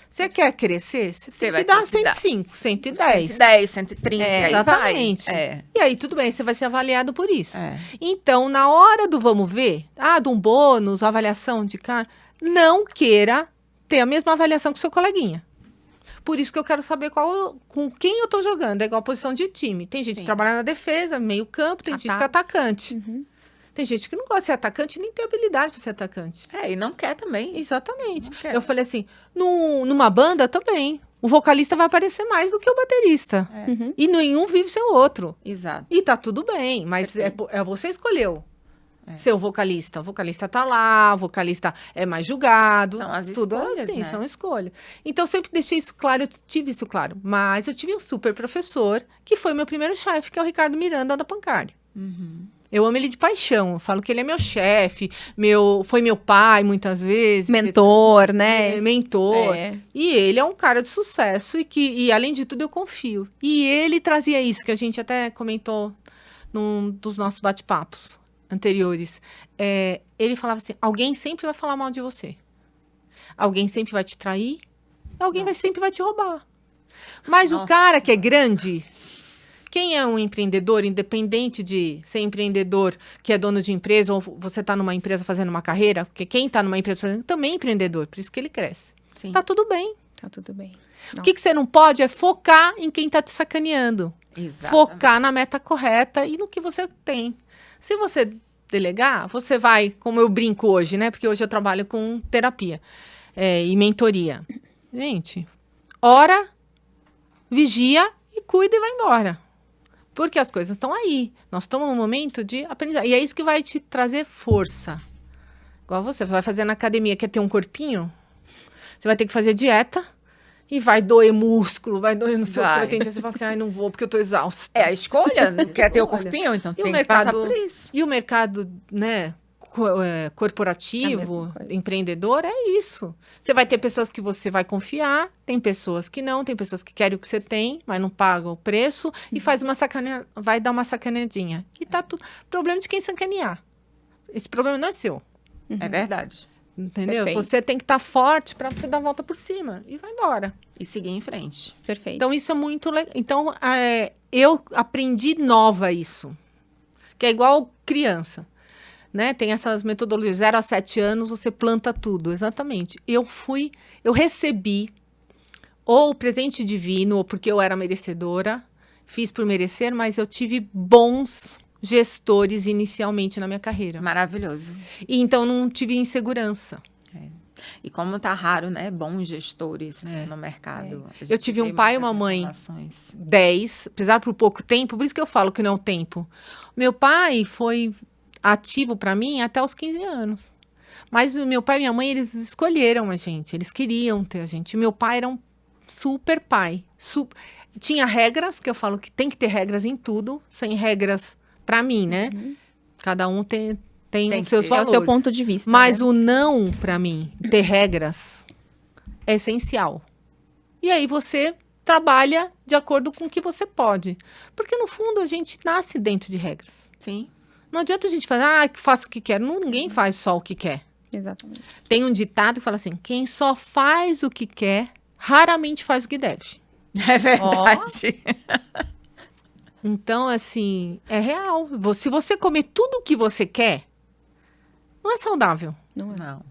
Você quer crescer? Você tem que dar 105, 110. 110, 130, exatamente. Vai. E aí, tudo bem, você vai ser avaliado por isso. Então, na hora do vamos ver, de um bônus, avaliação de cara, não queira ter a mesma avaliação que o seu coleguinha. Por isso que eu quero saber com quem eu tô jogando. É igual a posição de time. Tem gente que trabalha na defesa, meio campo, tem gente que é atacante. Tem gente que não gosta de ser atacante, nem tem habilidade para ser atacante. E não quer também. Exatamente. Eu falei assim, numa banda também, o vocalista vai aparecer mais do que o baterista. E nenhum vive sem o outro. Exato. E tá tudo bem, mas você escolheu ser o vocalista. O vocalista tá lá, o vocalista é mais julgado. São as tudo escolhas, assim, né? são escolhas. Então, eu sempre deixei isso claro, eu tive isso claro. Mas eu tive um super professor, que foi meu primeiro chefe, que é o Ricardo Miranda, da Pancari. Eu amo ele de paixão. Eu falo que ele é meu chefe, foi meu pai muitas vezes. Mentor, né? Mentor. E ele é um cara de sucesso e além de tudo, eu confio. E ele trazia isso, que a gente até comentou num dos nossos bate-papos anteriores. Ele falava assim, alguém sempre vai falar mal de você. Alguém sempre vai te trair. Alguém sempre vai te roubar. Mas o cara que é grande... Quem é um empreendedor, independente de ser empreendedor que é dono de empresa ou você está numa empresa fazendo uma carreira, porque quem está numa empresa fazendo também é empreendedor, por isso que ele cresce. Sim. Tá tudo bem. Tá tudo bem. O que você não pode é focar em quem está te sacaneando. Exatamente. Focar na meta correta e no que você tem. Se você delegar, você vai, como eu brinco hoje, né? Porque hoje eu trabalho com terapia e mentoria. Gente, ora vigia e cuida e vai embora. Porque as coisas estão aí. Nós estamos num momento de aprendizagem. E é isso que vai te trazer força. Igual você vai fazer na academia, quer ter um corpinho? Você vai ter que fazer dieta e vai doer músculo, vai doer no seu Vai. corpo. Tem dia que você fala assim, ai, não vou porque eu tô exausta. É a escolha. Não quer ter o Escolha. corpinho? Então E o tem que passar mercado, por isso. e o mercado, né, A corporativo, mesma coisa. empreendedor, é isso. Você vai ter pessoas que você vai confiar, tem pessoas que não, tem pessoas que querem o que você tem, mas não pagam o preço e faz uma vai dar uma sacaneadinha. E tá tudo. Problema de quem sacanear. Esse problema não é seu. É verdade. Entendeu? Perfeito. Você tem que estar forte para você dar a volta por cima e vai embora. E seguir em frente. Perfeito. Então, isso é muito legal. Então, eu aprendi nova isso. Que é igual criança. Né? Tem essas metodologias. 0 a 7 anos, você planta tudo. Exatamente. Eu recebi ou o presente divino, ou porque eu era merecedora. Fiz por merecer, mas eu tive bons gestores inicialmente na minha carreira. Maravilhoso. E então, não tive insegurança. E como tá raro, né? Bons gestores no mercado. A gente Eu tive um vê pai e muitas uma mãe. informações. 10, apesar por pouco tempo, por isso que eu falo que não é o tempo. Meu pai foi ativo para mim até os 15 anos. Mas o meu pai e minha mãe, eles escolheram a gente, eles queriam ter a gente. O meu pai era um super pai. Tinha regras, que eu falo que tem que ter regras em tudo, sem regras para mim, né? Cada um tem os seus que ter. É o valores. seu ponto de vista. Mas né? o não, para mim, ter regras, é essencial. E aí você trabalha de acordo com o que você pode. Porque, no fundo, a gente nasce dentro de regras. Sim. Não adianta a gente fazer, faço o que quer. Ninguém faz só o que quer. Exatamente. Tem um ditado que fala assim, quem só faz o que quer, raramente faz o que deve. É verdade. Então, assim, é real. Se você comer tudo o que você quer, não é saudável. Não é. Não.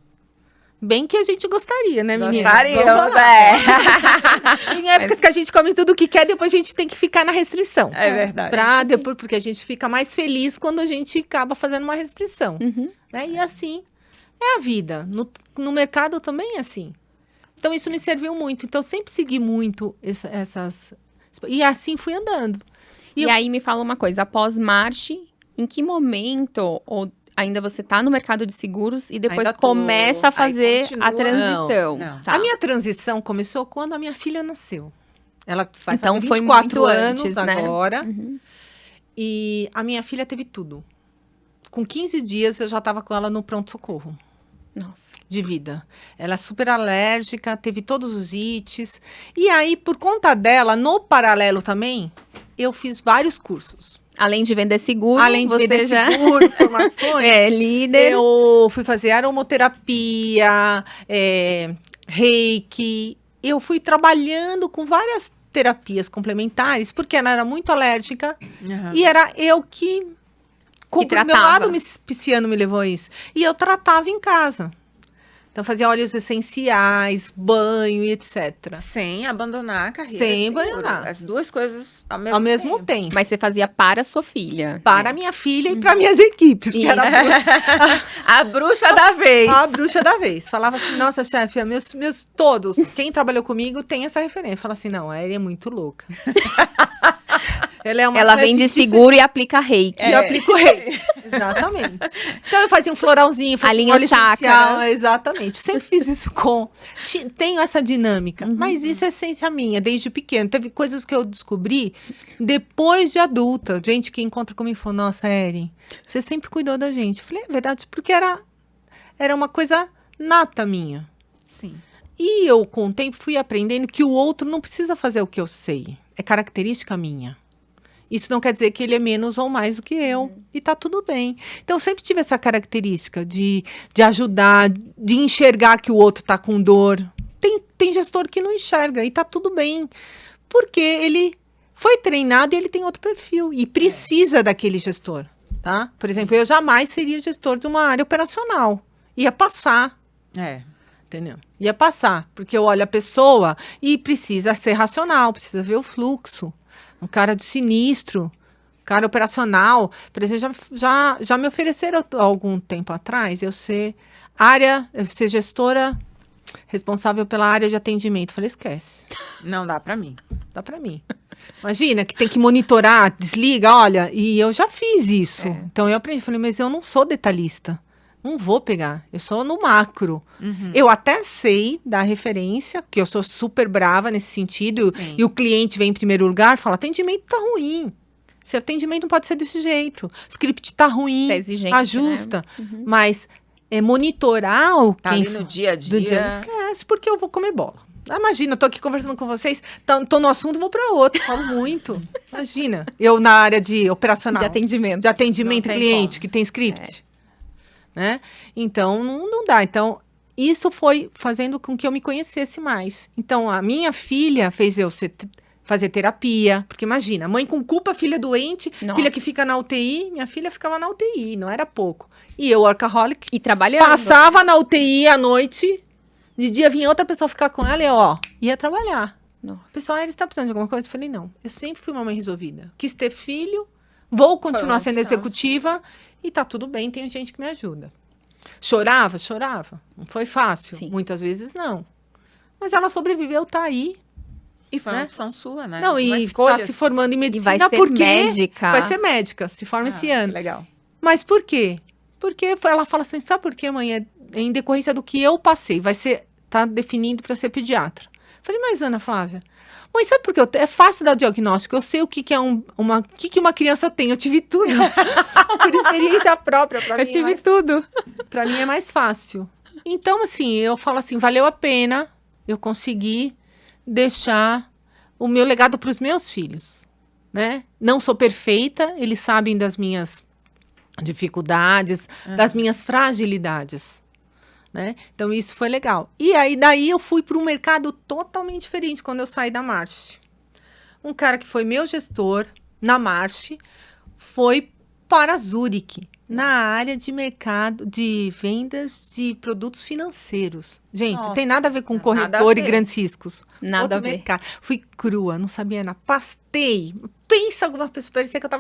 Bem que a gente gostaria, né, meninas? Gostaríamos, Vamos lá. é. Tem épocas que a gente come tudo o que quer, depois a gente tem que ficar na restrição. É verdade. Depois, porque a gente fica mais feliz quando a gente acaba fazendo uma restrição. Uhum. Né? E assim é a vida. No mercado também é assim. Então, isso me serviu muito. Então, eu sempre segui muito essas... E assim fui andando. E aí me fala uma coisa, após Marche, em que momento ou ainda você tá no mercado de seguros e depois Ainda tô. começa a fazer continua. a transição? Não. Tá. A minha transição começou quando a minha filha nasceu. Ela vai Então, fazer foi 24 muito anos antes, né? agora. Uhum. E a minha filha teve tudo. Com 15 dias, eu já estava com ela no pronto-socorro Nossa. de vida. Ela é super alérgica, teve todos os ites. E aí, por conta dela, no paralelo também, eu fiz vários cursos. Além de vender seguro, Além de você vender já seguro, formações, é líder. eu fui fazer aromoterapia, reiki. Eu fui trabalhando com várias terapias complementares, porque ela era muito alérgica. Uhum. E era eu que... O meu tratava. lado pisciano me levou a isso. E eu tratava em casa. Então, fazia óleos essenciais, banho e etc. Sem abandonar a carreira. Sem de seguro. abandonar. As duas coisas Ao mesmo tempo. Mas você fazia para a sua filha. Para a minha filha e para minhas equipes. E- Que era a bruxa, A bruxa da vez. a bruxa da vez. Falava assim, nossa, chefe, todos, quem trabalhou comigo tem essa referência. Fala assim, não, ela é muito louca. Ela é uma Ela chefe vende seguro e aplica reiki. E eu aplico rei. Exatamente. Então, eu fazia um floralzinho, fazia Alinha um óleo essencial. chakras. Exatamente. Sempre fiz isso tenho essa dinâmica. Uhum. Mas isso é essência minha, desde pequeno. Teve coisas que eu descobri depois de adulta. Gente que encontra comigo e falou, nossa, Erin, você sempre cuidou da gente. Eu falei, é verdade, porque era uma coisa nata minha. Sim. E eu, com o tempo, fui aprendendo que o outro não precisa fazer o que eu sei. É característica minha. Isso não quer dizer que ele é menos ou mais do que eu. E tá tudo bem. Então, eu sempre tive essa característica de ajudar, de enxergar que o outro tá com dor. Tem gestor que não enxerga e tá tudo bem. Porque ele foi treinado e ele tem outro perfil. E precisa daquele gestor, tá? Por exemplo, eu jamais seria gestor de uma área operacional. Ia passar. É. Entendeu? Ia passar, porque eu olho a pessoa e precisa ser racional, precisa ver o fluxo. Um cara de sinistro, cara operacional. Por exemplo, já me ofereceram há algum tempo atrás eu ser gestora responsável pela área de atendimento. Eu falei, esquece, Não dá pra mim. dá pra mim. Imagina que tem que monitorar, desliga, olha, e eu já fiz isso. Então eu aprendi, falei, mas eu não sou detalhista. Não vou pegar, eu sou no macro. Eu até sei dar referência, que eu sou super brava nesse sentido, Sim. e o cliente vem em primeiro lugar e fala, atendimento tá ruim. Esse atendimento não pode ser desse jeito. O script tá ruim, Isso é exigente, ajusta. Mas monitorar o Tá ali no dia a do dia. esquece, porque eu vou comer bola. Imagina, eu tô aqui conversando com vocês, tô no assunto, vou para outro, falo muito. Imagina, eu na área de operacional. De atendimento. De atendimento Não tem cliente, como. que tem script. Né? Então, não dá. Então, isso foi fazendo com que eu me conhecesse mais. Então, a minha filha fez eu fazer terapia. Porque imagina, mãe com culpa, filha doente, Nossa. filha que fica na UTI. Minha filha ficava na UTI, não era pouco. E eu, workaholic, E trabalhando. passava na UTI à noite. De dia vinha outra pessoa ficar com ela e ia trabalhar. Nossa. O pessoal, ele está precisando de alguma coisa? Eu falei, não. Eu sempre fui uma mãe resolvida. Quis ter filho, vou continuar uma sendo opção, executiva e tá tudo bem, tem gente que me ajuda. Chorava, chorava. Não foi fácil. Sim. Muitas vezes não. Mas ela sobreviveu, tá aí. E foi Né? uma opção sua, né? Não, Uma e escolha tá se sua. formando em E medicina vai ser porque médica. vai ser médica, se forma esse ano. Legal. Mas por quê? Porque ela fala assim, sabe por quê, mãe? É em decorrência do que eu passei. Tá definindo para ser pediatra. Falei, mas Ana Flávia, mãe, sabe por quê? É fácil dar o diagnóstico. Eu sei o que é uma criança tem. Eu tive tudo. Por experiência própria. Pra Eu mim, tive tudo. Para mim é mais fácil. Então, assim, eu falo assim, valeu a pena eu conseguir deixar o meu legado para os meus filhos, né? Não sou perfeita, eles sabem das minhas dificuldades, das minhas fragilidades, né? Então, isso foi legal. E aí, daí eu fui para um mercado totalmente diferente quando eu saí da Marche. Um cara que foi meu gestor na Marche foi para a Zurich, na área de mercado, de vendas de produtos financeiros. Gente, não tem nada a ver com Nossa, nada a corretor e ver. grandes riscos. Nada Outro a ver. mercado. Fui crua, não sabia nada. Pastei. Pensa alguma pessoa, parecia que eu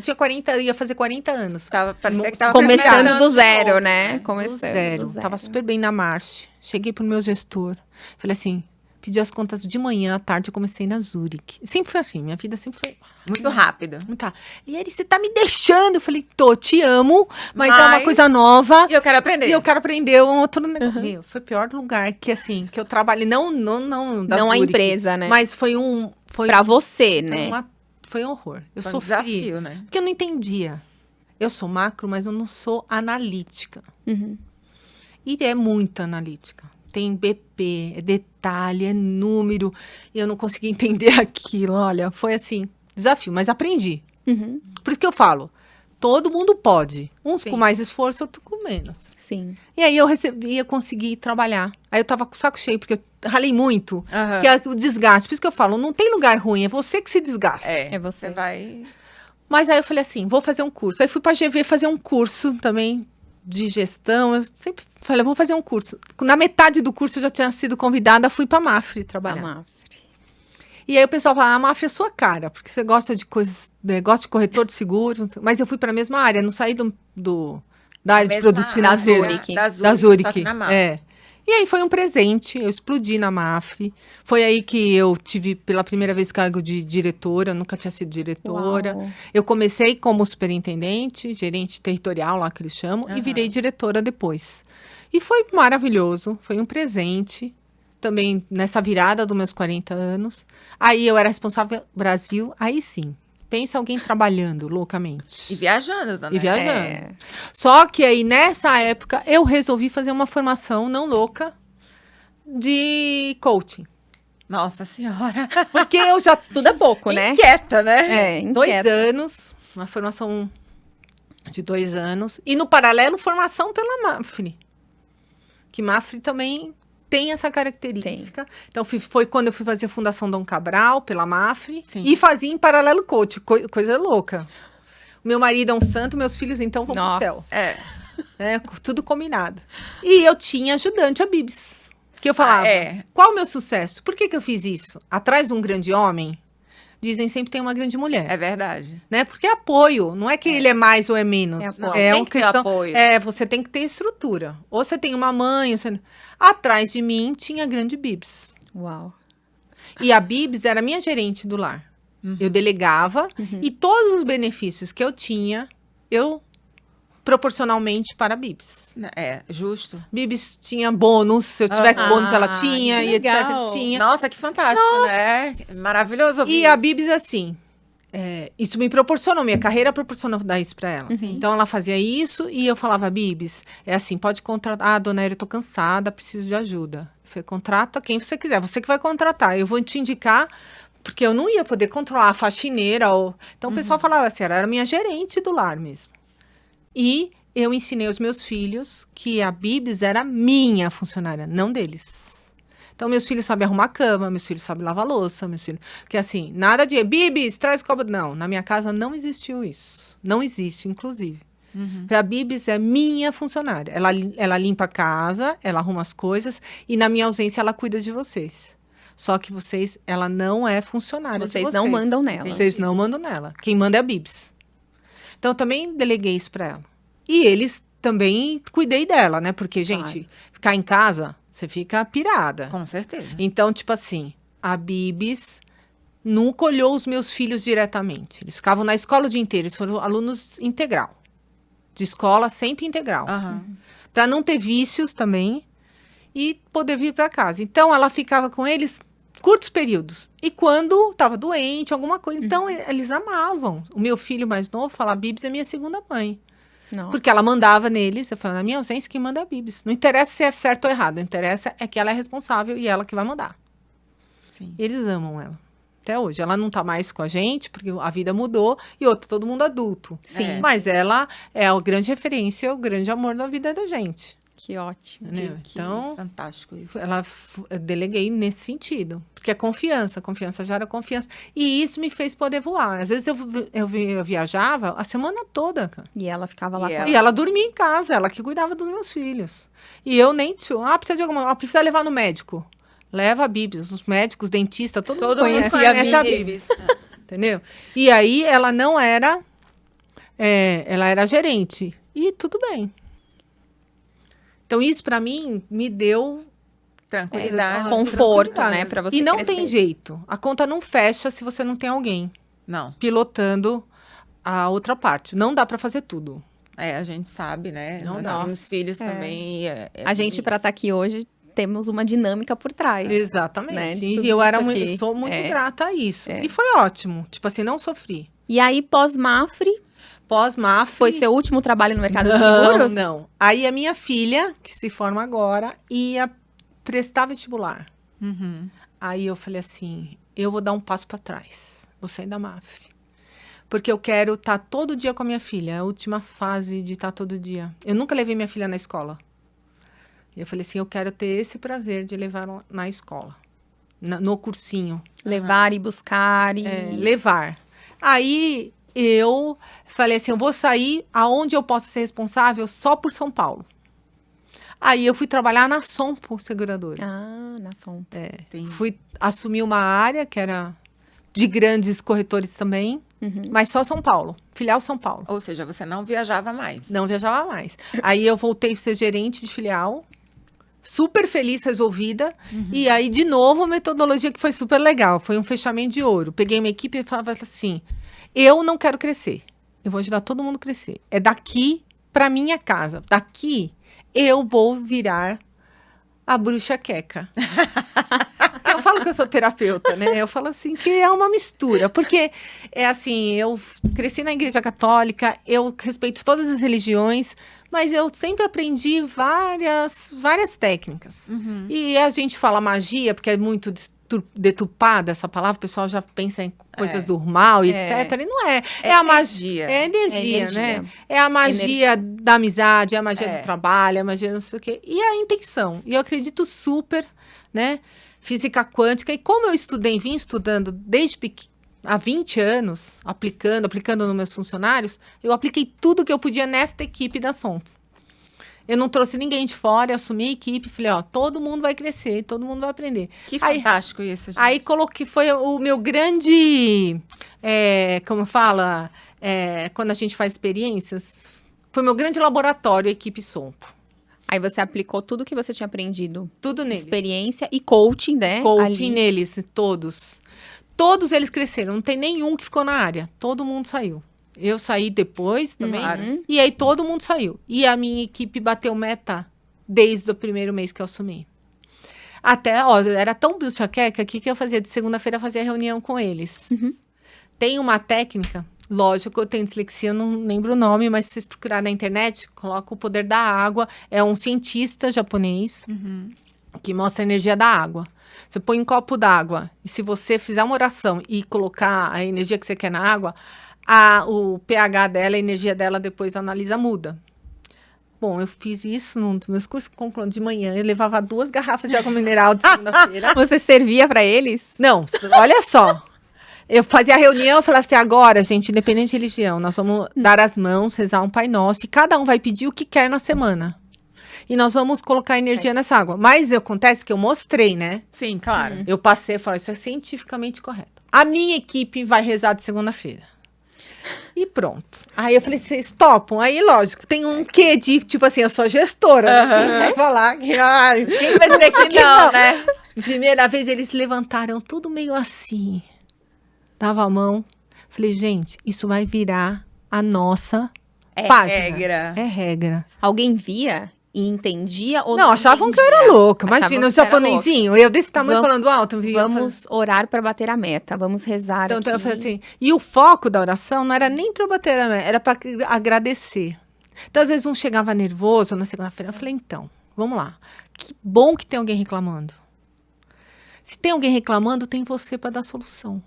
tinha 40, ia fazer 40 anos. Parecia que tava Começando começando do de zero, novo, né? Do Começando zero. do zero. Tava super bem na marcha. Cheguei pro meu gestor. Falei assim, pedi as contas de manhã, à tarde eu comecei na Zurich. Sempre foi assim, minha vida sempre foi... Muito rápido. Tá. E ele, você tá me deixando? Eu falei, te amo, mas é uma coisa nova. E eu quero aprender. E eu quero aprender um outro negócio. Meu, foi o pior lugar que, assim, que eu trabalhei. Não da Não a Zurich, empresa, né? Mas foi Pra você, foi né? foi um horror. Eu Foi um sofri. desafio, né? Porque eu não entendia. Eu sou macro, mas eu não sou analítica. Uhum. E é muito analítica. Tem BP, é detalhe, é número. E eu não consegui entender aquilo. Olha, foi assim, desafio, mas aprendi. Uhum. Por isso que eu falo, todo mundo pode. Uns Sim. com mais esforço, outros com menos. Sim. E aí eu consegui trabalhar. Aí eu tava com o saco cheio, porque eu ralei muito. Aham. Que é o desgaste. Por isso que eu falo, não tem lugar ruim, é você que se desgasta. É você. Você vai... Mas aí eu falei assim, vou fazer um curso. Aí fui pra GV fazer um curso também de gestão. Eu sempre falei, vou fazer um curso. Na metade do curso eu já tinha sido convidada, fui pra Mafre trabalhar. Amar. E aí o pessoal fala, a Mafre é sua cara, porque você gosta de coisas, gosta de corretor de seguros. Não sei. Mas eu fui pra mesma área, não saí da área de Mesma produtos financeiros. Zurich. Da Zurich, Da Zurich. só que na Mafra. É. E aí foi um presente, eu explodi na Mafre. Foi aí que eu tive pela primeira vez cargo de diretora, eu nunca tinha sido diretora. Uau. Eu comecei como superintendente, gerente territorial lá que eles chamam, e virei diretora depois. E foi maravilhoso, foi um presente. Também nessa virada dos meus 40 anos. Aí eu era responsável Brasil, aí sim. Pensa alguém trabalhando loucamente. E viajando também. E viajando. É. Só que aí, nessa época, eu resolvi fazer uma formação não louca de coaching. Nossa Senhora. Porque eu já... Tudo é pouco, né? Inquieta, né? É, 2 inquieta. anos, uma formação de 2 anos. E no paralelo, formação pela Mafre. Que Mafre também tem essa característica. Então, foi quando eu fui fazer a Fundação Dom Cabral, pela Mafre. Sim. E fazia em paralelo coach, coisa louca. O meu marido é um santo, meus filhos, então, vão Nossa. pro céu. É. Tudo combinado. E eu tinha ajudante, a Bibs. Que eu falava, é. qual o meu sucesso? Por que eu fiz isso? Atrás de um grande homem, dizem sempre tem uma grande mulher. É verdade. Né? Porque é apoio, não é que ele é mais ou é menos. É apoio. É Tem uma que ter questão. apoio. Você tem que ter estrutura. Ou você tem uma mãe, atrás de mim tinha a grande Bibs. Uau. E a Bibs era minha gerente do lar. Eu delegava e todos os benefícios que eu tinha, eu proporcionalmente para a Bibs. É, justo. Bibs tinha bônus, se eu tivesse bônus ela tinha que e etc. legal. Tinha. Nossa, que fantástico, né? Maravilhoso ouvir E a isso. Bibs, assim, isso me proporcionou, minha carreira proporcionou dar isso para ela. Então, ela fazia isso e eu falava, Bibs, é assim, pode contratar. Ah, dona Era, eu tô cansada, preciso de ajuda. Eu falei, contrata quem você quiser, você que vai contratar. Eu vou te indicar, porque eu não ia poder controlar a faxineira. Então, o pessoal falava assim, ela era minha gerente do lar mesmo. E eu ensinei aos meus filhos que a Bibs era minha funcionária, não deles. Então, meus filhos sabem arrumar cama, meus filhos sabem lavar louça, meus filhos... Que assim, nada de Bibs, traz copo... Não, na minha casa não existiu isso. Não existe, inclusive. A Bibs é minha funcionária. Ela limpa a casa, ela arruma as coisas e na minha ausência ela cuida de vocês. Só que ela não é funcionária de vocês. Vocês não mandam nela. Vocês não mandam nela. Quem manda é a Bibs. Então, eu também deleguei isso para ela. E eles também cuidei dela, né? Porque, gente, ficar em casa, você fica pirada. Com certeza. Então, tipo assim, a Bibs nunca olhou os meus filhos diretamente. Eles ficavam na escola o dia inteiro. Eles foram alunos integral. De escola, sempre integral. Para não ter vícios também e poder vir para casa. Então, ela ficava com eles curtos períodos. E quando estava doente, alguma coisa. Então, eles amavam. O meu filho mais novo fala, a Bibs é minha segunda mãe. Nossa. Porque ela mandava neles. Eu falei, na minha ausência, quem manda é a Bibs. Não interessa se é certo ou errado. Interessa é que ela é responsável e ela que vai mandar. Sim. E eles amam ela. Até hoje. Ela não tá mais com a gente, porque a vida mudou. E outra, todo mundo adulto. Sim. Mas ela é a grande referência, o grande amor da vida da gente. Que ótimo. Entendeu? Então, Fantástico isso. eu deleguei nesse sentido. Porque é confiança gera confiança. E isso me fez poder voar. Às vezes eu viajava a semana toda, cara. E ela ficava lá E com E ela dormia em casa, ela que cuidava dos meus filhos. E eu nem tinha. Precisa de alguma. Precisa levar no médico. Leva a Bibs, os médicos, dentistas, todo mundo conhece a Bibs. Entendeu? E aí ela não era. Ela era gerente. E tudo bem. Então, isso para mim me deu Tranquilidade. conforto, tranquilidade. né, pra você E não crescer. tem jeito. A conta não fecha se você não tem alguém Não. pilotando a outra parte. Não dá para fazer tudo. A gente sabe, né? Não Nós dá. temos filhos também. A gente, para estar aqui hoje, temos uma dinâmica por trás. Exatamente. Né, de E tudo eu isso aqui. sou muito grata a isso. É. E foi ótimo. Tipo assim, não sofri. E aí, pós-Mafre, Pós-MAF... foi seu último trabalho no mercado de seguros? Não. Aí a minha filha, que se forma agora, ia prestar vestibular. Aí eu falei assim, eu vou dar um passo para trás. Vou sair da MAF. Porque eu quero estar todo dia com a minha filha. É a última fase de estar todo dia. Eu nunca levei minha filha na escola. Eu falei assim, eu quero ter esse prazer de levar ela na escola. No cursinho. Levar e buscar e... Levar. Aí eu falei assim, eu vou sair aonde eu possa ser responsável só por São Paulo. Aí eu fui trabalhar na Sompo Seguradora. Ah, na Som. Entendi. Fui assumir uma área que era de grandes corretores também, mas só São Paulo, filial São Paulo. Ou seja, você não viajava mais. Não viajava mais. Aí eu voltei a ser gerente de filial, super feliz, resolvida. E aí, de novo, a metodologia que foi super legal. Foi um fechamento de ouro. Peguei uma equipe e falava assim, eu não quero crescer. Eu vou ajudar todo mundo a crescer. É daqui para minha casa. Daqui, eu vou virar a bruxa queca. Eu falo que eu sou terapeuta, né? Eu falo assim, que é uma mistura. Porque, é assim, eu cresci na igreja católica, eu respeito todas as religiões, mas eu sempre aprendi várias técnicas. E a gente fala magia, porque é muito deturpada essa palavra, o pessoal já pensa em coisas do mal e etc. E não é. É a magia. É energia, né? É a magia da amizade, é a magia do trabalho, é a magia não sei o quê. E a intenção. E eu acredito super, né? Física quântica. E como eu vim estudando desde há 20 anos, aplicando nos meus funcionários, eu apliquei tudo que eu podia nesta equipe da Sompo. Eu não trouxe ninguém de fora, eu assumi a equipe, falei, ó, todo mundo vai crescer, todo mundo vai aprender. Que fantástico isso, gente. Aí coloquei, foi o meu grande, como fala, quando a gente faz experiências, foi meu grande laboratório, a equipe Sompo. Aí você aplicou tudo que você tinha aprendido. Tudo neles. Experiência e coaching, né? Coaching ali. neles, todos. Todos eles cresceram, não tem nenhum que ficou na área. Todo mundo saiu. Eu saí depois também. Claro. E aí todo mundo saiu. E a minha equipe bateu meta desde o primeiro mês que eu assumi. Até, ó, era tão bruxa-queca que eu fazia de segunda-feira, fazia reunião com eles. Tem uma técnica, lógico, eu tenho dislexia, eu não lembro o nome, mas se você procurar na internet, coloca o poder da água. É um cientista japonês que mostra a energia da água. Você põe um copo d'água e se você fizer uma oração e colocar a energia que você quer na água, o pH dela, a energia dela depois analisa, muda. Bom, eu fiz isso num dos meus cursos de manhã. Eu levava 2 garrafas de água mineral de segunda-feira. Você servia pra eles? Não, olha só. Eu fazia a reunião, eu falava assim, agora, gente, independente de religião, nós vamos dar as mãos, rezar um Pai Nosso, e cada um vai pedir o que quer na semana. E nós vamos colocar energia nessa água. Mas acontece que eu mostrei, né? Sim, claro. Eu passei e falei, isso é cientificamente correto. A minha equipe vai rezar de segunda-feira. E pronto. Aí eu falei, vocês topam? Aí, lógico, tem um quê de, tipo assim, eu sou gestora. Né? Vai falar que... Ai, Quem vai dizer que não, né? Primeira vez eles levantaram tudo meio assim. Dava a mão. Falei, gente, isso vai virar a nossa página. Regra. É regra. Alguém via e entendia ou Não, achavam que eu era louca. Imagina, o japonesinho. Eu desse tamanho falando alto. Vamos orar para bater a meta. Vamos rezar Então, aqui. eu falei assim, e o foco da oração não era nem para eu bater a meta, era para agradecer. Então, às vezes, um chegava nervoso na segunda-feira. Eu falei, então, vamos lá. Que bom que tem alguém reclamando. Se tem alguém reclamando, tem você para dar solução.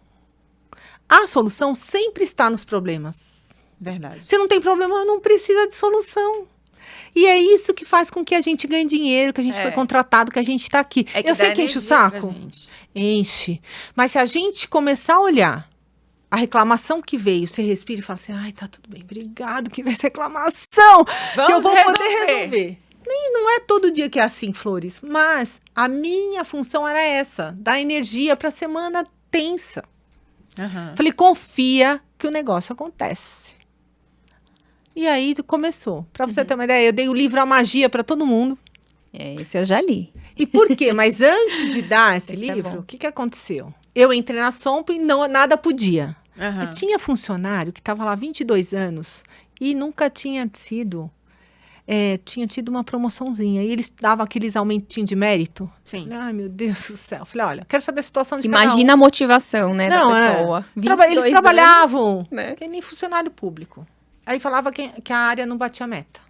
A solução sempre está nos problemas. Verdade. Se não tem problema, não precisa de solução. E é isso que faz com que a gente ganhe dinheiro, que a gente foi contratado, que a gente está aqui. É que eu sei que enche o saco. Enche. Mas se a gente começar a olhar a reclamação que veio, você respira e fala assim, ai, tá tudo bem, obrigado que veio essa reclamação, que eu vou poder resolver. Nem, não é todo dia que é assim, Flores, mas a minha função era essa, dar energia para a semana tensa. Falei, confia que o negócio acontece. E aí começou. Para você ter uma ideia, eu dei o livro A Magia para todo mundo. Esse eu já li. E por quê? Mas antes de dar esse livro, o que aconteceu? Eu entrei na Sompo e nada podia. Eu tinha funcionário que estava lá há 22 anos e nunca tinha tido uma promoçãozinha. E eles davam aqueles aumentinhos de mérito. Sim. Ai, meu Deus do céu. Falei, olha, quero saber a situação de Imagina a motivação, né, da pessoa. Eles trabalhavam, anos, né? que nem funcionário público. Aí falava que a área não batia meta.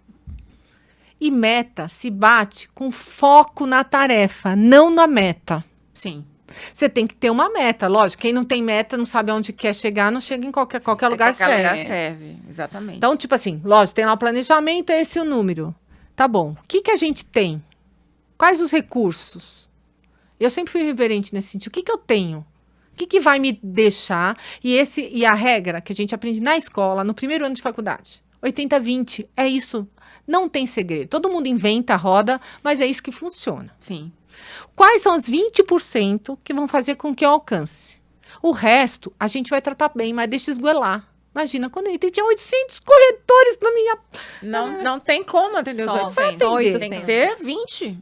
E meta se bate com foco na tarefa, não na meta. Sim. Você tem que ter uma meta, lógico. Quem não tem meta, não sabe aonde quer chegar, não chega em qualquer lugar serve. Qualquer lugar serve, exatamente. Então, tipo assim, lógico, tem lá o planejamento, é esse o número. Tá bom. O que a gente tem? Quais os recursos? Eu sempre fui reverente nesse sentido. O que eu tenho? O que vai me deixar? E a regra que a gente aprende na escola, no primeiro ano de faculdade. 80-20, é isso. Não tem segredo. Todo mundo inventa a roda, mas é isso que funciona. Sim. Quais são os 20% que vão fazer com que eu alcance? O resto, a gente vai tratar bem, mas deixa esgoelar. Imagina, quando eu entrei, tinha 800 corretores na minha... Não tem como atender os 800. Só 800. Tem que ser 20%.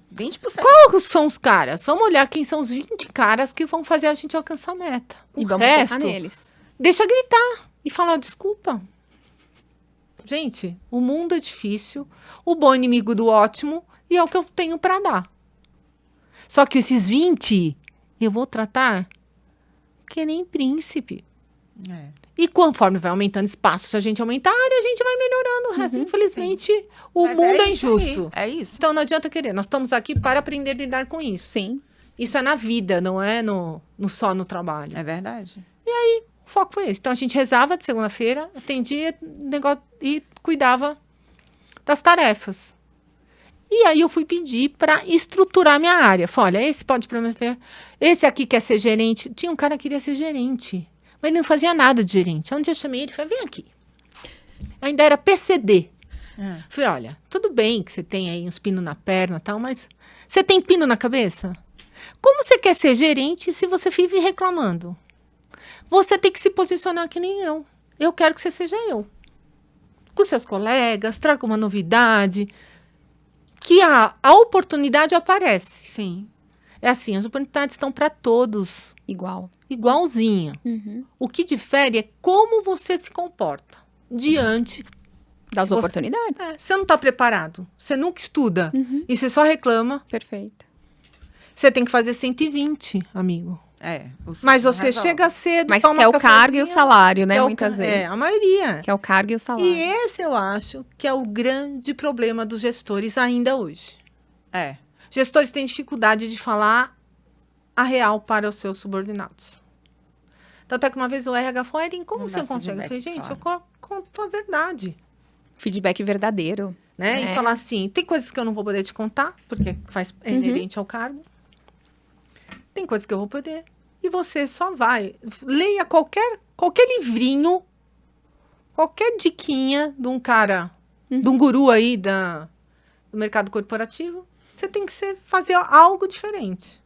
Quais são os caras? Vamos olhar quem são os 20 caras que vão fazer a gente alcançar a meta. E O vamos resto, focar neles. deixa gritar e falar desculpa. Gente, o mundo é difícil, o bom inimigo do ótimo, e é o que eu tenho para dar. Só que esses 20, eu vou tratar que nem príncipe. E conforme vai aumentando espaço, se a gente aumentar a área, a gente vai melhorando o resto. Infelizmente, o mundo é injusto. É isso. Então, não adianta querer. Nós estamos aqui para aprender a lidar com isso. Sim. Isso é na vida, não é só no trabalho. É verdade. O foco foi esse. Então, a gente rezava de segunda-feira, atendia negócio e cuidava das tarefas. E aí, eu fui pedir para estruturar minha área. Falei, olha, esse pode promover, esse aqui quer ser gerente. Tinha um cara que queria ser gerente, mas ele não fazia nada de gerente. Um dia eu chamei ele e falei, vem aqui. Ainda era PCD. Falei, olha, tudo bem que você tem aí uns pinos na perna e tal, mas você tem pino na cabeça? Como você quer ser gerente se você vive reclamando? Você tem que se posicionar que nem eu. Eu quero que você seja eu. Com seus colegas, traga uma novidade. Que a oportunidade aparece. Sim. É assim, as oportunidades estão para todos. Igualzinha. O que difere é como você se comporta diante das oportunidades. Você não está preparado. Você nunca estuda. E você só reclama. Perfeito. Você tem que fazer 120, amigo. Mas você chega cedo, mas toma quer o cargo e o salário, né? Muitas vezes. A maioria. Quer o cargo e o salário. E esse eu acho que é o grande problema dos gestores ainda hoje. Gestores têm dificuldade de falar a real para os seus subordinados. Tanto é que uma vez o RH falou, Erin, como você consegue? Eu falei, gente, eu conto a verdade. Feedback verdadeiro. Né? E falar assim, tem coisas que eu não vou poder te contar, porque é inerente ao cargo. Tem coisas que eu vou poder. E você só vai. Leia qualquer livrinho, qualquer diquinha de um cara, de um guru aí do mercado corporativo. Você tem que fazer algo diferente.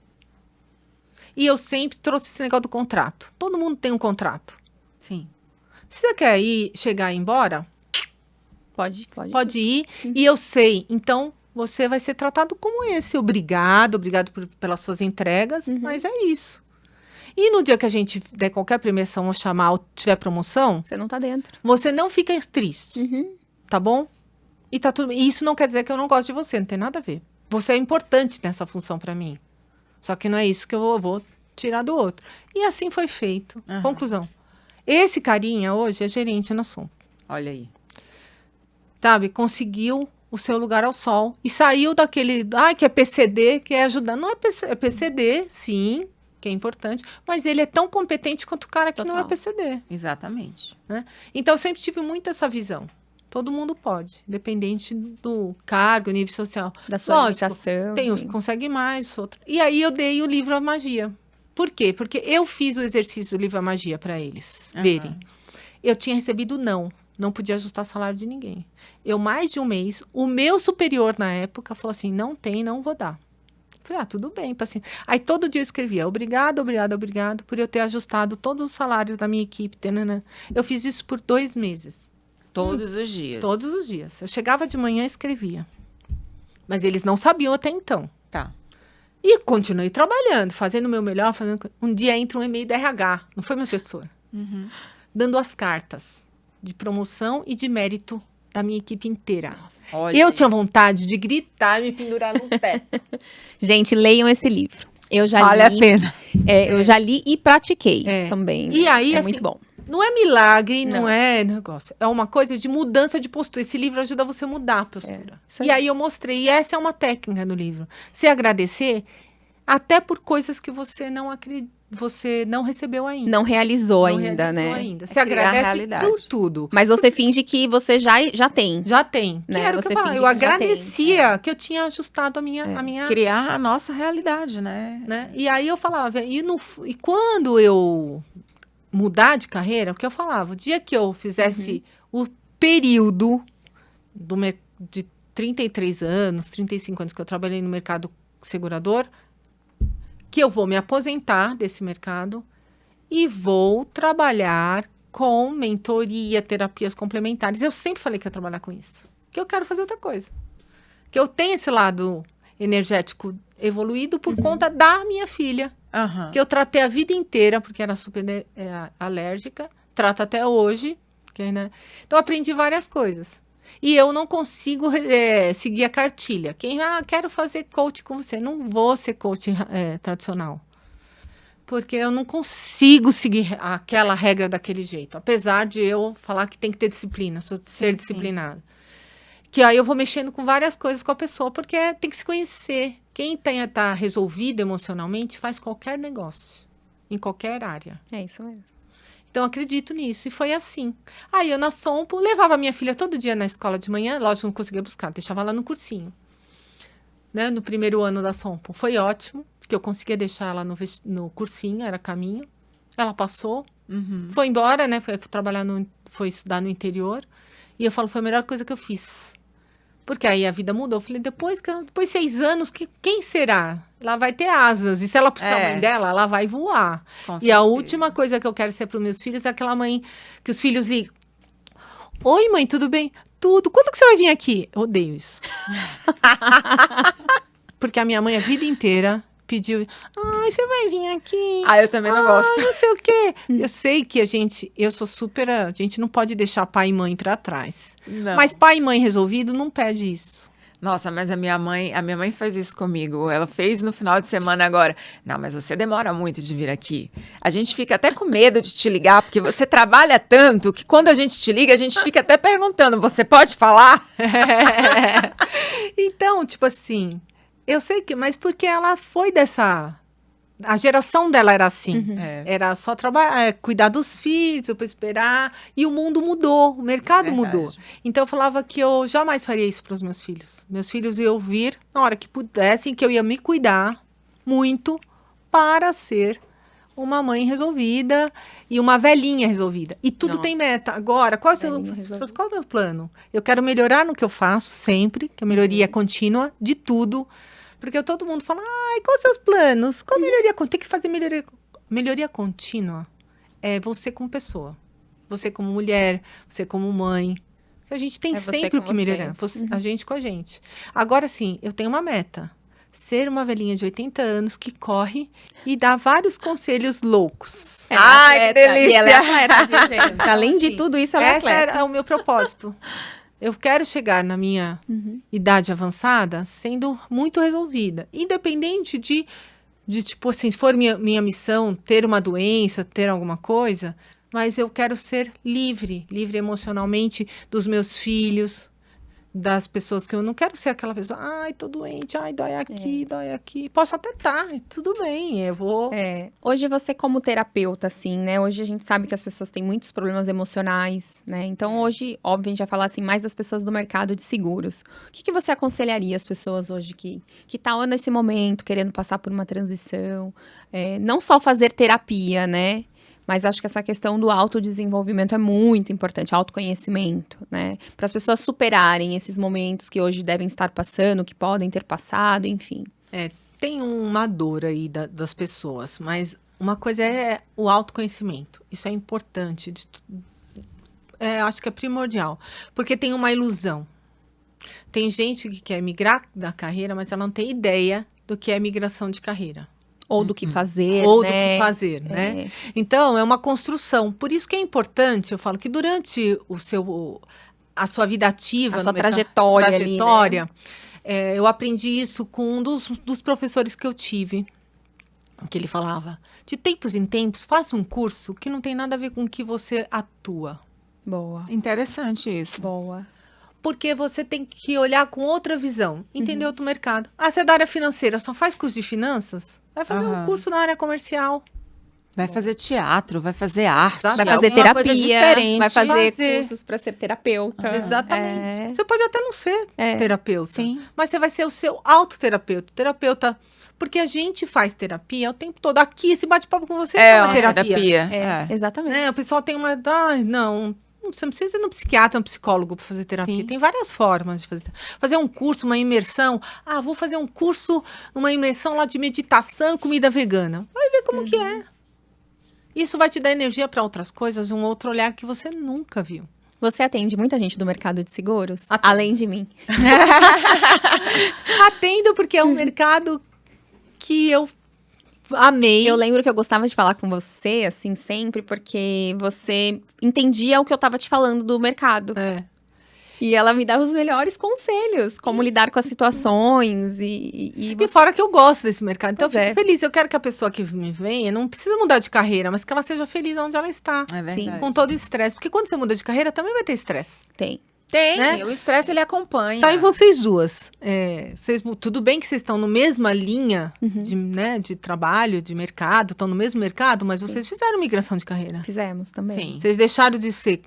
E eu sempre trouxe esse negócio do contrato. Todo mundo tem um contrato. Sim. Se você quer chegar e ir embora, pode ir. E eu sei. Então, você vai ser tratado como esse. Obrigado pelas suas entregas, mas é isso. E no dia que a gente der qualquer premiação ou chamar ou tiver promoção... Você não tá dentro. Você não fica triste, tá bom? E tá tudo. E isso não quer dizer que eu não gosto de você, não tem nada a ver. Você é importante nessa função para mim. Só que não é isso que eu vou tirar do outro. E assim foi feito. Conclusão. Esse carinha hoje é gerente na Som. Olha aí. Sabe? Conseguiu o seu lugar ao sol. E saiu daquele... que é PCD, que é ajudar. Não é PCD, sim, que é importante. Mas ele é tão competente quanto o cara que não é PCD. Exatamente. Né? Então, eu sempre tive muito essa visão. Todo mundo pode, independente do cargo, nível social. Da sua limitação. Tem uns que conseguem mais, outros. E aí eu dei o livro A Magia. Por quê? Porque eu fiz o exercício do livro A Magia para eles verem. Eu tinha recebido não podia ajustar salário de ninguém. Eu, mais de um mês, o meu superior na época falou assim, não vou dar. Falei, tudo bem. Assim. Aí todo dia eu escrevia, obrigado por eu ter ajustado todos os salários da minha equipe. Eu fiz isso por 2 meses. Todos os dias? Todos os dias. Eu chegava de manhã e escrevia. Mas eles não sabiam até então. Tá. E continuei trabalhando, fazendo o meu melhor. Um dia entra um e-mail do RH, não foi meu gestor, dando as cartas de promoção e de mérito da minha equipe inteira. Eu tinha vontade de gritar e me pendurar no teto. Gente, leiam esse livro. Eu já vale li. A pena. Eu já li e pratiquei também. E aí, é assim, muito bom. Não é milagre, não é negócio. É uma coisa de mudança de postura. Esse livro ajuda você a mudar a postura. E aí eu mostrei. E essa é uma técnica do livro. Se agradecer até por coisas que você não recebeu ainda. Não realizou ainda, né? Se agradece por tudo. Mas você finge que você já tem. Já tem. Né? Que era você o que eu falava. Eu agradecia que eu tinha ajustado a minha... Criar a nossa realidade, né? E aí eu falava... E quando eu... mudar de carreira, o que eu falava, o dia que eu fizesse o período de 33 anos, 35 anos que eu trabalhei no mercado segurador, que eu vou me aposentar desse mercado e vou trabalhar com mentoria, terapias complementares. Eu sempre falei que ia trabalhar com isso, que eu quero fazer outra coisa. Que eu tenho esse lado energético evoluído por conta da minha filha. Que eu tratei a vida inteira, porque era super alérgica. Trato até hoje. Né? Então, aprendi várias coisas. E eu não consigo seguir a cartilha. Quero fazer coach com você. Não vou ser coach tradicional. Porque eu não consigo seguir aquela regra daquele jeito. Apesar de eu falar que tem que ter disciplina, ser disciplinada. Que aí eu vou mexendo com várias coisas com a pessoa, porque tem que se conhecer. Quem tá resolvido emocionalmente faz qualquer negócio, em qualquer área. É isso mesmo. Então, eu acredito nisso. E foi assim. Aí, eu na Sompo, levava minha filha todo dia na escola de manhã. Lógico, não conseguia buscar, deixava lá no cursinho. Né? No primeiro ano da Sompo. Foi ótimo, porque eu conseguia deixar ela no cursinho, era caminho. Ela passou, foi embora, né? Foi estudar no interior. E eu falo, foi a melhor coisa que eu fiz. Porque aí a vida mudou. Eu falei, depois de 6 anos, quem será? Ela vai ter asas. E se ela precisar da mãe dela, ela vai voar. Com E a certeza. última coisa que eu quero ser para os meus filhos é aquela mãe que os filhos ligam. Oi, mãe, tudo bem? Tudo. Quando que você vai vir aqui? Eu odeio isso. Porque a minha mãe a vida inteira pediu, ai, você vai vir aqui? Eu também não gosto. Não sei o quê. Eu sei que eu sou super, a gente não pode deixar pai e mãe pra trás. Não. Mas pai e mãe resolvido não pede isso. Nossa, mas a minha mãe faz isso comigo. Ela fez no final de semana agora. Não, mas você demora muito de vir aqui. A gente fica até com medo de te ligar, porque você trabalha tanto que quando a gente te liga, a gente fica até perguntando, você pode falar? Então, tipo assim, eu sei que, mas porque ela foi a geração dela era assim. Era só trabalhar, cuidar dos filhos, depois esperar. E o mundo mudou, o mercado Verdade. mudou. Então eu falava que eu jamais faria isso para os meus filhos. Meus filhos iam ouvir na hora que pudessem, que eu ia me cuidar muito para ser uma mãe resolvida e uma velhinha resolvida. E tudo tem meta. Agora, qual é o meu plano? Eu quero melhorar no que eu faço sempre, que a melhoria é contínua de tudo. Porque todo mundo fala, ai, quais os seus planos? Qual melhoria? Tem que fazer melhoria contínua. É você como pessoa. Você como mulher, você como mãe. A gente tem sempre o que melhorar. A gente com a gente. Agora, sim, eu tenho uma meta. Ser uma velhinha de 80 anos que corre e dá vários conselhos loucos. Ai, que delícia! E ela é atleta, viu, gente? Além de Assim, tudo isso, ela é atleta. Esse é o meu propósito. Eu quero chegar na minha idade avançada sendo muito resolvida. Independente de tipo assim, se for minha missão ter uma doença, ter alguma coisa, mas eu quero ser livre emocionalmente dos meus filhos, das pessoas que eu não quero ser aquela pessoa, ai, tô doente, ai, dói aqui. Posso até estar, tudo bem, eu vou... Hoje você como terapeuta, assim, né? Hoje a gente sabe que as pessoas têm muitos problemas emocionais, né? Então hoje, óbvio, a gente vai falar assim mais das pessoas do mercado de seguros. O que você aconselharia as pessoas hoje que estão nesse momento, querendo passar por uma transição? Não só fazer terapia, né? Mas acho que essa questão do autodesenvolvimento é muito importante, autoconhecimento, né? Para as pessoas superarem esses momentos que hoje devem estar passando, que podem ter passado, enfim. Tem uma dor aí das pessoas, mas uma coisa é o autoconhecimento. Isso é importante. Acho que é primordial. Porque tem uma ilusão. Tem gente que quer migrar da carreira, mas ela não tem ideia do que é migração de carreira. Ou do que fazer, Ou né? do que fazer, né? Então, é uma construção. Por isso que é importante, eu falo que durante a sua vida ativa... A sua trajetória ali, né? Eu aprendi isso com um dos professores que eu tive. Que ele falava, de tempos em tempos, faça um curso que não tem nada a ver com o que você atua. Boa. Interessante isso. Boa. Porque você tem que olhar com outra visão, entender outro mercado. Você é da área financeira, só faz curso de finanças? Vai fazer um curso na área comercial. Vai fazer teatro, vai fazer arte. Vai fazer alguma coisa terapia, diferente. vai fazer cursos para ser terapeuta. Exatamente. Você pode até não ser terapeuta, sim. Mas você vai ser o seu autoterapeuta. Terapeuta, porque a gente faz terapia o tempo todo. Aqui, esse bate-papo com você é uma terapia. Exatamente. O pessoal tem uma... não... Você não precisa ir no psiquiatra, no psicólogo para fazer terapia. Sim. Tem várias formas de fazer um curso, uma imersão. Vou fazer um curso, uma imersão lá de meditação e comida vegana. Vai ver como que é. Isso vai te dar energia para outras coisas, um outro olhar que você nunca viu. Você atende muita gente do mercado de seguros? Atendo. Além de mim. Atendo porque é um mercado que eu amei. Eu lembro que eu gostava de falar com você, assim, sempre, porque você entendia o que eu tava te falando do mercado. E ela me dava os melhores conselhos, como lidar com as situações e E fora que eu gosto desse mercado. Então, eu Pois fico feliz. Eu quero que a pessoa que me venha não precisa mudar de carreira, mas que ela seja feliz onde ela está. É verdade. Com todo o estresse. Porque quando você muda de carreira, também vai ter estresse. Tem. Tem, né? O estresse ele acompanha. Tá, e vocês duas? Tudo bem que vocês estão na mesma linha de trabalho, de mercado, estão no mesmo mercado, mas vocês fizeram migração de carreira. Fizemos também. Sim. Vocês deixaram de ser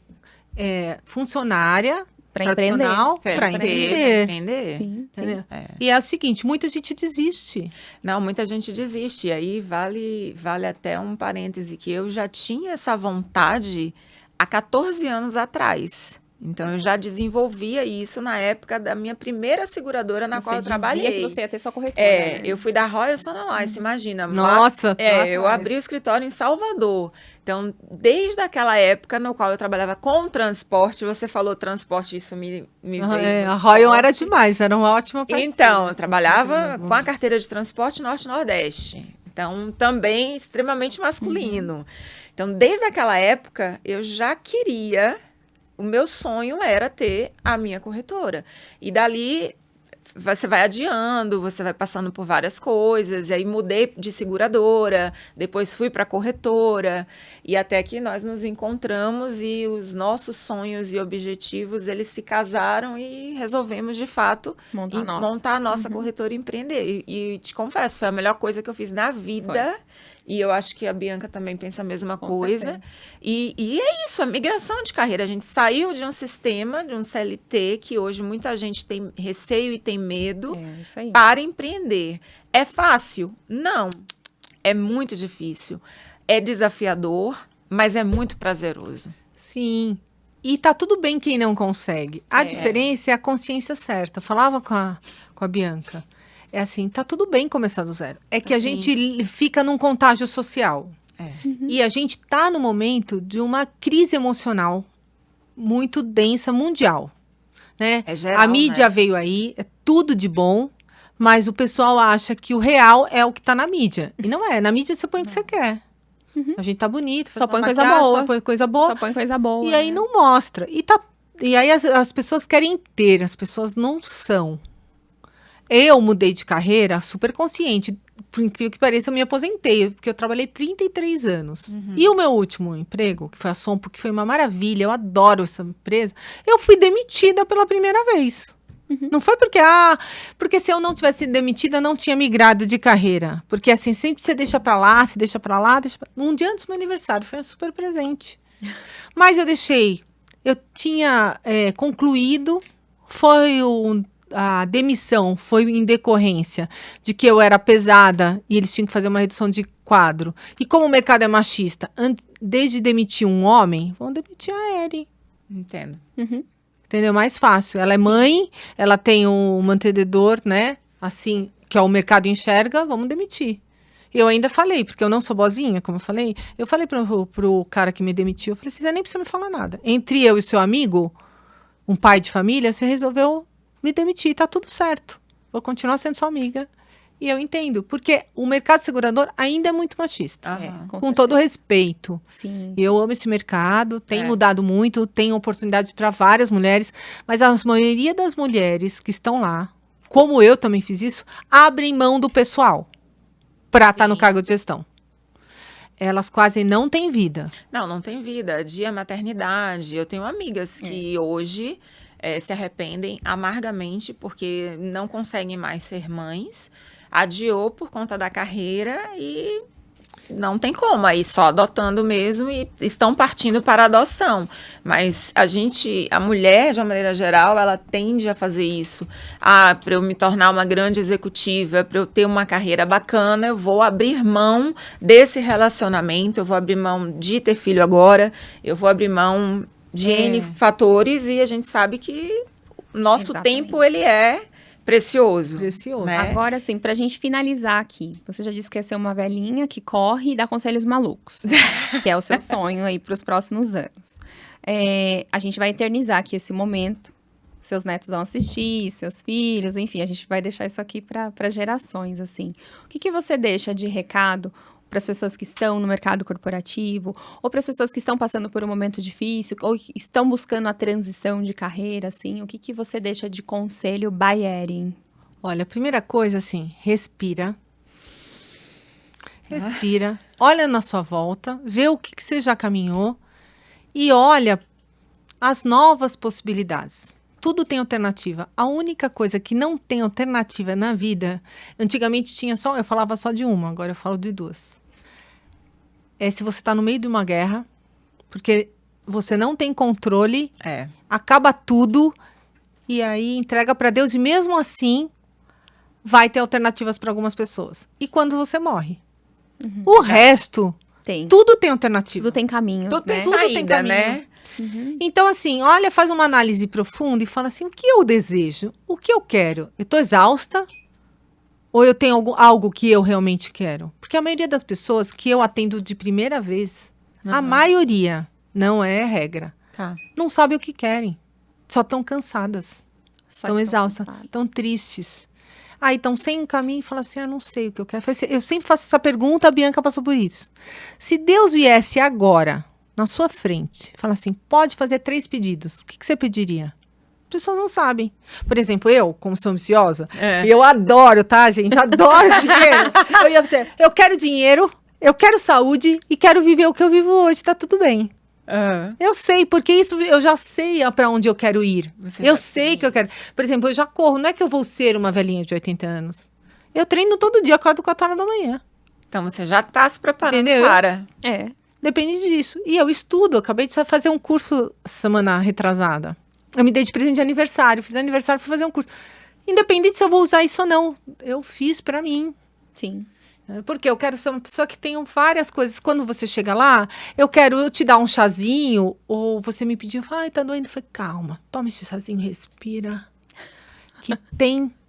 funcionária Pra tradicional para empreender. Empreender. Sim, sim. Entendeu? E é o seguinte, muita gente desiste. Não, muita gente desiste. E aí vale até um parêntese que eu já tinha essa vontade há 14 anos atrás. Então, eu já desenvolvia isso na época da minha primeira seguradora na qual eu trabalhei. Você dizia que você ia ter sua corretora, né? Eu fui da Royal Sunlight, imagina. Nossa, eu abri o escritório em Salvador. Então, desde aquela época no qual eu trabalhava com transporte, você falou transporte, isso me veio. A Royal era demais, era uma ótima parceira. Então, eu trabalhava com a carteira de transporte Norte-Nordeste. Então, também extremamente masculino. Então, desde aquela época, eu já queria... O meu sonho era ter a minha corretora. E dali, você vai adiando, você vai passando por várias coisas. E aí, mudei de seguradora, depois fui para corretora. E até que nós nos encontramos e os nossos sonhos e objetivos, eles se casaram e resolvemos, de fato, montar a nossa corretora e empreender. E te confesso, foi a melhor coisa que eu fiz na vida. Foi. E eu acho que a Bianca também pensa a mesma coisa. E é isso, a migração de carreira. A gente saiu de um sistema, de um CLT, que hoje muita gente tem receio e tem medo para empreender. É fácil? Não. É muito difícil. É desafiador, mas é muito prazeroso. Sim. E tá tudo bem quem não consegue. A diferença é a consciência certa. Eu falava com a Bianca. É assim, tá tudo bem começar do zero. É que a gente fica num contágio social. E a gente tá no momento de uma crise emocional muito densa mundial. Né? É geral, a mídia veio aí, é tudo de bom, mas o pessoal acha que o real é o que tá na mídia. E não é. Na mídia você põe o que você quer. A gente tá bonito. Só põe coisa boa. Só põe coisa boa. Só põe coisa boa. E aí não mostra. E aí as pessoas querem ter, as pessoas não são. Eu mudei de carreira super consciente. Por incrível que pareça, eu me aposentei, porque eu trabalhei 33 anos. E o meu último emprego, que foi a Sompo, que foi uma maravilha, eu adoro essa empresa, eu fui demitida pela primeira vez. Não foi porque se eu não tivesse sido demitida, não tinha migrado de carreira. Porque assim, sempre você deixa pra lá, você deixa pra lá. Um dia antes do meu aniversário, foi um super presente. Mas eu deixei. Eu tinha concluído, a demissão foi em decorrência de que eu era pesada e eles tinham que fazer uma redução de quadro. E como o mercado é machista, desde demitir um homem, vão demitir a Eri. Entendo. Entendeu? Mais fácil. Ela é mãe, ela tem um mantenedor, né? Assim, que é o mercado enxerga, vamos demitir. Eu ainda falei, porque eu não sou boazinha, como eu falei pro cara que me demitiu, eu falei, você nem precisa me falar nada. Entre eu e seu amigo, um pai de família, você resolveu me demitir, tá tudo certo. Vou continuar sendo sua amiga. E eu entendo, porque o mercado segurador ainda é muito machista. Com todo respeito. Sim. Eu amo esse mercado, tem mudado muito, tem oportunidades para várias mulheres, mas a maioria das mulheres que estão lá, como eu também fiz isso, abrem mão do pessoal para estar no cargo de gestão. Elas quase não têm vida. Não tem vida. Dia maternidade. Eu tenho amigas que hoje se arrependem amargamente porque não conseguem mais ser mães, adiou por conta da carreira e não tem como, aí só adotando mesmo e estão partindo para a adoção. Mas a mulher, de uma maneira geral, ela tende a fazer isso. Para eu me tornar uma grande executiva, para eu ter uma carreira bacana, eu vou abrir mão desse relacionamento, eu vou abrir mão de ter filho agora, eu vou abrir mão de N fatores, e a gente sabe que nosso tempo, ele é precioso. Né? Agora, assim, pra gente finalizar aqui, você já disse que ia ser uma velhinha que corre e dá conselhos malucos, que é o seu sonho aí pros próximos anos. A gente vai eternizar aqui esse momento, seus netos vão assistir, seus filhos, enfim, a gente vai deixar isso aqui para gerações, assim. O que você deixa de recado para as pessoas que estão no mercado corporativo, ou para as pessoas que estão passando por um momento difícil, ou estão buscando a transição de carreira, assim, o que você deixa de conselho by Erin? Olha, a primeira coisa, assim, respira, olha na sua volta, vê o que você já caminhou e olha as novas possibilidades. Tudo tem alternativa. A única coisa que não tem alternativa na vida, antigamente eu falava só de uma, agora eu falo de duas. É se você está no meio de uma guerra, porque você não tem controle, acaba tudo, e aí entrega para Deus, e mesmo assim vai ter alternativas para algumas pessoas. E quando você morre? O resto, tudo tem alternativa. Tudo tem caminho, tudo tem saída, né? Então, assim, olha, faz uma análise profunda e fala assim, o que eu desejo? O que eu quero? Eu tô exausta? Ou eu tenho algo que eu realmente quero? Porque a maioria das pessoas que eu atendo de primeira vez, a maioria, não é regra, Tá. não sabe o que querem. Só estão cansadas, Só estão estão exaustas, cansadas. estão tristes. Aí estão sem um caminho e falam assim, não sei o que eu quero. Eu sempre faço essa pergunta, a Bianca passou por isso. Se Deus viesse agora, na sua frente, fala assim, pode fazer 3 pedidos, o que você pediria? As pessoas não sabem. Por exemplo, eu, como sou ambiciosa, eu adoro, tá, gente? Adoro dinheiro. Eu ia dizer, eu quero dinheiro, eu quero saúde e quero viver o que eu vivo hoje, tá tudo bem. Eu sei, porque isso eu já sei para onde eu quero ir. Eu sei que eu quero. Por exemplo, eu já corro, não é que eu vou ser uma velhinha de 80 anos. Eu treino todo dia, acordo 4 horas da manhã. Então você já tá se preparando Entendeu? para. É. Depende disso. E eu estudo, eu acabei de fazer um curso semana retrasada. Eu me dei de presente de aniversário, fiz aniversário, fui fazer um curso. Independente se eu vou usar isso ou não, eu fiz para mim. Sim. Porque eu quero ser uma pessoa que tenha várias coisas. Quando você chega lá, eu te dar um chazinho, ou você me pediu, ai, tá doendo. Eu falei, calma, toma esse chazinho, respira.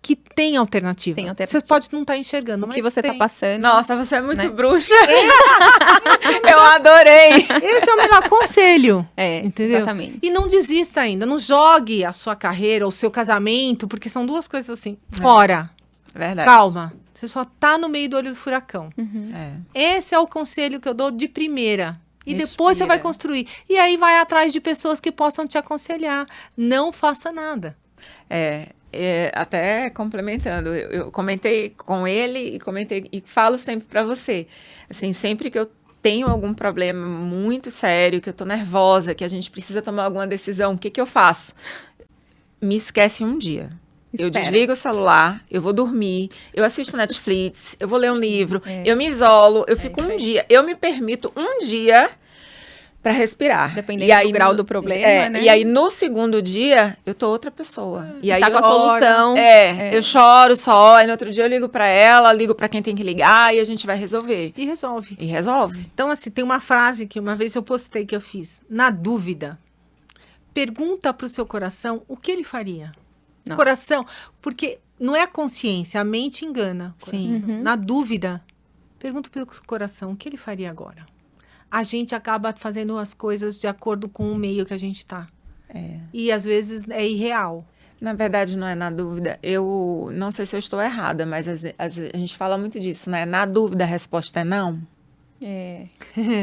Que tem alternativa. Tem alternativa. Você pode não estar enxergando, O mas que você tá tem. passando. Nossa, você é muito Né? bruxa. Eu adorei. Esse é o melhor conselho. É, entendeu? exatamente. E não desista ainda. Não jogue a sua carreira, o seu casamento, porque são 2 coisas assim. Fora. Verdade. Calma. Você só tá no meio do olho do furacão. É. Esse é o conselho que eu dou de primeira. E Respira. depois você vai construir. E aí vai atrás de pessoas que possam te aconselhar. Não faça nada. Até complementando, eu comentei com ele e falo sempre para você. Assim, sempre que eu tenho algum problema muito sério, que eu tô nervosa, que a gente precisa tomar alguma decisão, o que eu faço? Me esquece um dia. Eu Espera. desligo o celular, eu vou dormir, eu assisto Netflix, eu vou ler um livro, eu me isolo, eu fico um dia, eu me permito um dia para respirar. Dependendo do grau do problema, né? E aí, no segundo dia, eu tô outra pessoa. E aí Tá com a eu oro, solução. eu choro só, aí no outro dia eu ligo para ela, ligo para quem tem que ligar e a gente vai resolver. E resolve. E resolve. Então, assim, tem uma frase que uma vez eu postei que eu fiz. Na dúvida, pergunta pro seu coração o que ele faria. Nossa. Coração, porque não é a consciência, a mente engana. Sim. Na dúvida, pergunta pro coração o que ele faria agora. A gente acaba fazendo as coisas de acordo com o meio que a gente tá. E às vezes é irreal. Na verdade, não é na dúvida. Eu não sei se eu estou errada, mas a gente fala muito disso, né? Na dúvida, a resposta é não.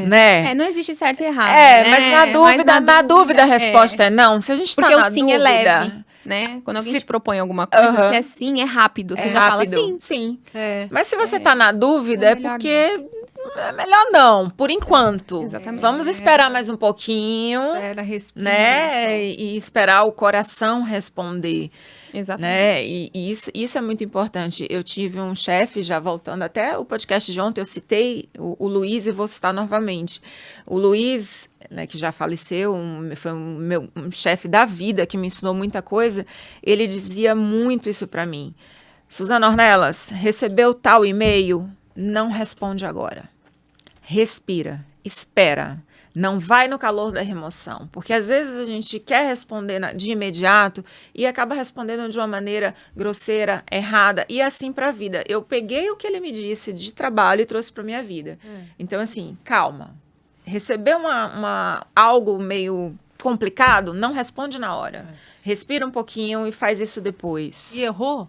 Né? Não existe certo e errado. Mas na dúvida a resposta é não. Se a gente Porque tá na o sim dúvida, é leve, né? Quando alguém Se- te propõe alguma coisa, se é sim, é rápido. Você já fala sim. Sim. É. Mas se você tá na dúvida, É é melhor porque é melhor não, por enquanto. Exatamente. Vamos esperar mais um pouquinho, Era respira. né? E esperar o coração responder. Exatamente. Né? E isso é muito importante. Eu tive um chefe, já voltando até o podcast de ontem, eu citei o Luiz e vou citar novamente. O Luiz, né, que já faleceu, foi um chefe da vida que me ensinou muita coisa, ele dizia muito isso para mim. Suzana Ornelas, recebeu tal e-mail? Não responde agora. Respira, espera. Não vai no calor da remoção, porque às vezes a gente quer responder de imediato e acaba respondendo de uma maneira grosseira, errada, e assim para a vida. Eu peguei o que ele me disse de trabalho e trouxe para minha vida. Então, assim, calma. Recebeu algo meio complicado, não responde na hora. Respira um pouquinho e faz isso depois. E errou?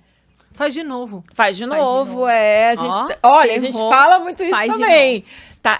Faz de novo. Faz de Faz de novo, novo. a gente, olha, a gente errou, fala muito isso faz de também. Tá,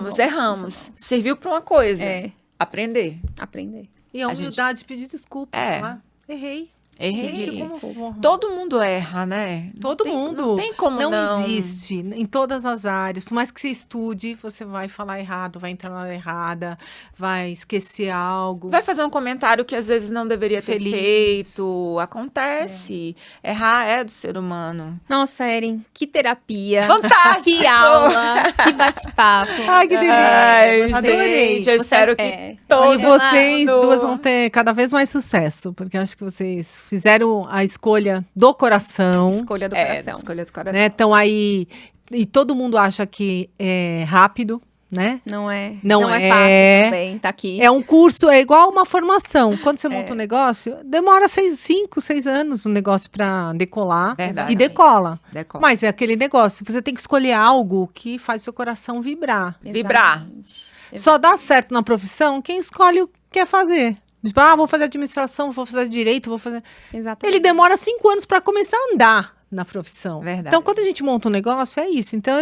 Muito erramos. bom. Serviu para uma coisa. É. Aprender. Aprender. E a humildade, pedir desculpa. É. Falar, errei. Errei. Pedir Como desculpa. forma? Todo mundo erra, né? Todo mundo. Não tem como não. existe em todas as áreas. Por mais que você estude, você vai falar errado, vai entrar na hora errada, vai esquecer algo. Vai fazer um comentário que às vezes não deveria ter Feliz. feito. Acontece. Errar é do ser humano. Nossa, Erin, que terapia. Fantástico! Que aula. Que bate-papo. Ai, que delícia. Ai, Adorei. gente, eu espero que E todo vocês mundo- duas vão ter cada vez mais sucesso, porque eu acho que vocês fizeram a escolha do coração, Escolha do É, coração. escolha do coração. né? Estão aí, e todo mundo acha que é rápido, né? Não é, Não não é é. fácil também, tá aqui. É um curso, é igual uma formação. Quando você monta um negócio, demora 5, 6 anos um negócio para decolar. Verdade. E decola. Decola. Mas é aquele negócio, você tem que escolher algo que faz seu coração vibrar. Vibrar. Exatamente. Só dá certo na profissão quem escolhe o que quer fazer. Tipo, vou fazer administração, vou fazer direito, vou fazer... Exatamente. Ele demora 5 anos para começar a andar na profissão. Verdade. Então, quando a gente monta um negócio, é isso. Então,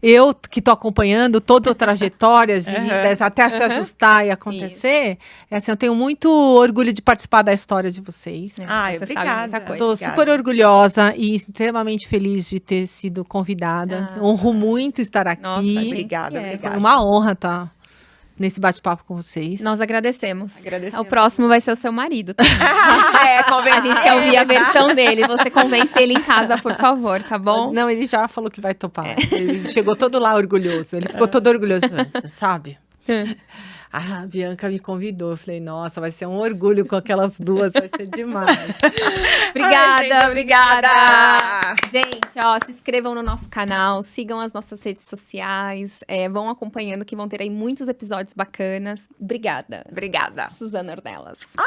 eu que estou acompanhando toda a trajetória, até se ajustar e acontecer, é assim, eu tenho muito orgulho de participar da história de vocês. Ai, Você sabe obrigada. muita coisa. Estou Obrigada. super orgulhosa e extremamente feliz de ter sido convidada. Honro muito estar aqui. Nossa, a gente Obrigada, é. Foi obrigada. uma honra estar nesse bate-papo com vocês. Nós agradecemos. Agradecemos. O próximo vai ser o seu marido. Tá? Convencer. A gente quer ouvir a versão dele. Você convence ele em casa, por favor, tá bom? Não, ele já falou que vai topar. Ele chegou todo lá orgulhoso. Ele ficou todo orgulhoso. Você sabe? A Bianca me convidou. Eu falei, nossa, vai ser um orgulho com aquelas duas, vai ser demais. Obrigada, Ai, gente, obrigada. obrigada. Gente, ó, se inscrevam no nosso canal, sigam as nossas redes sociais, vão acompanhando que vão ter aí muitos episódios bacanas. Obrigada. Obrigada. Suzana Ornelas.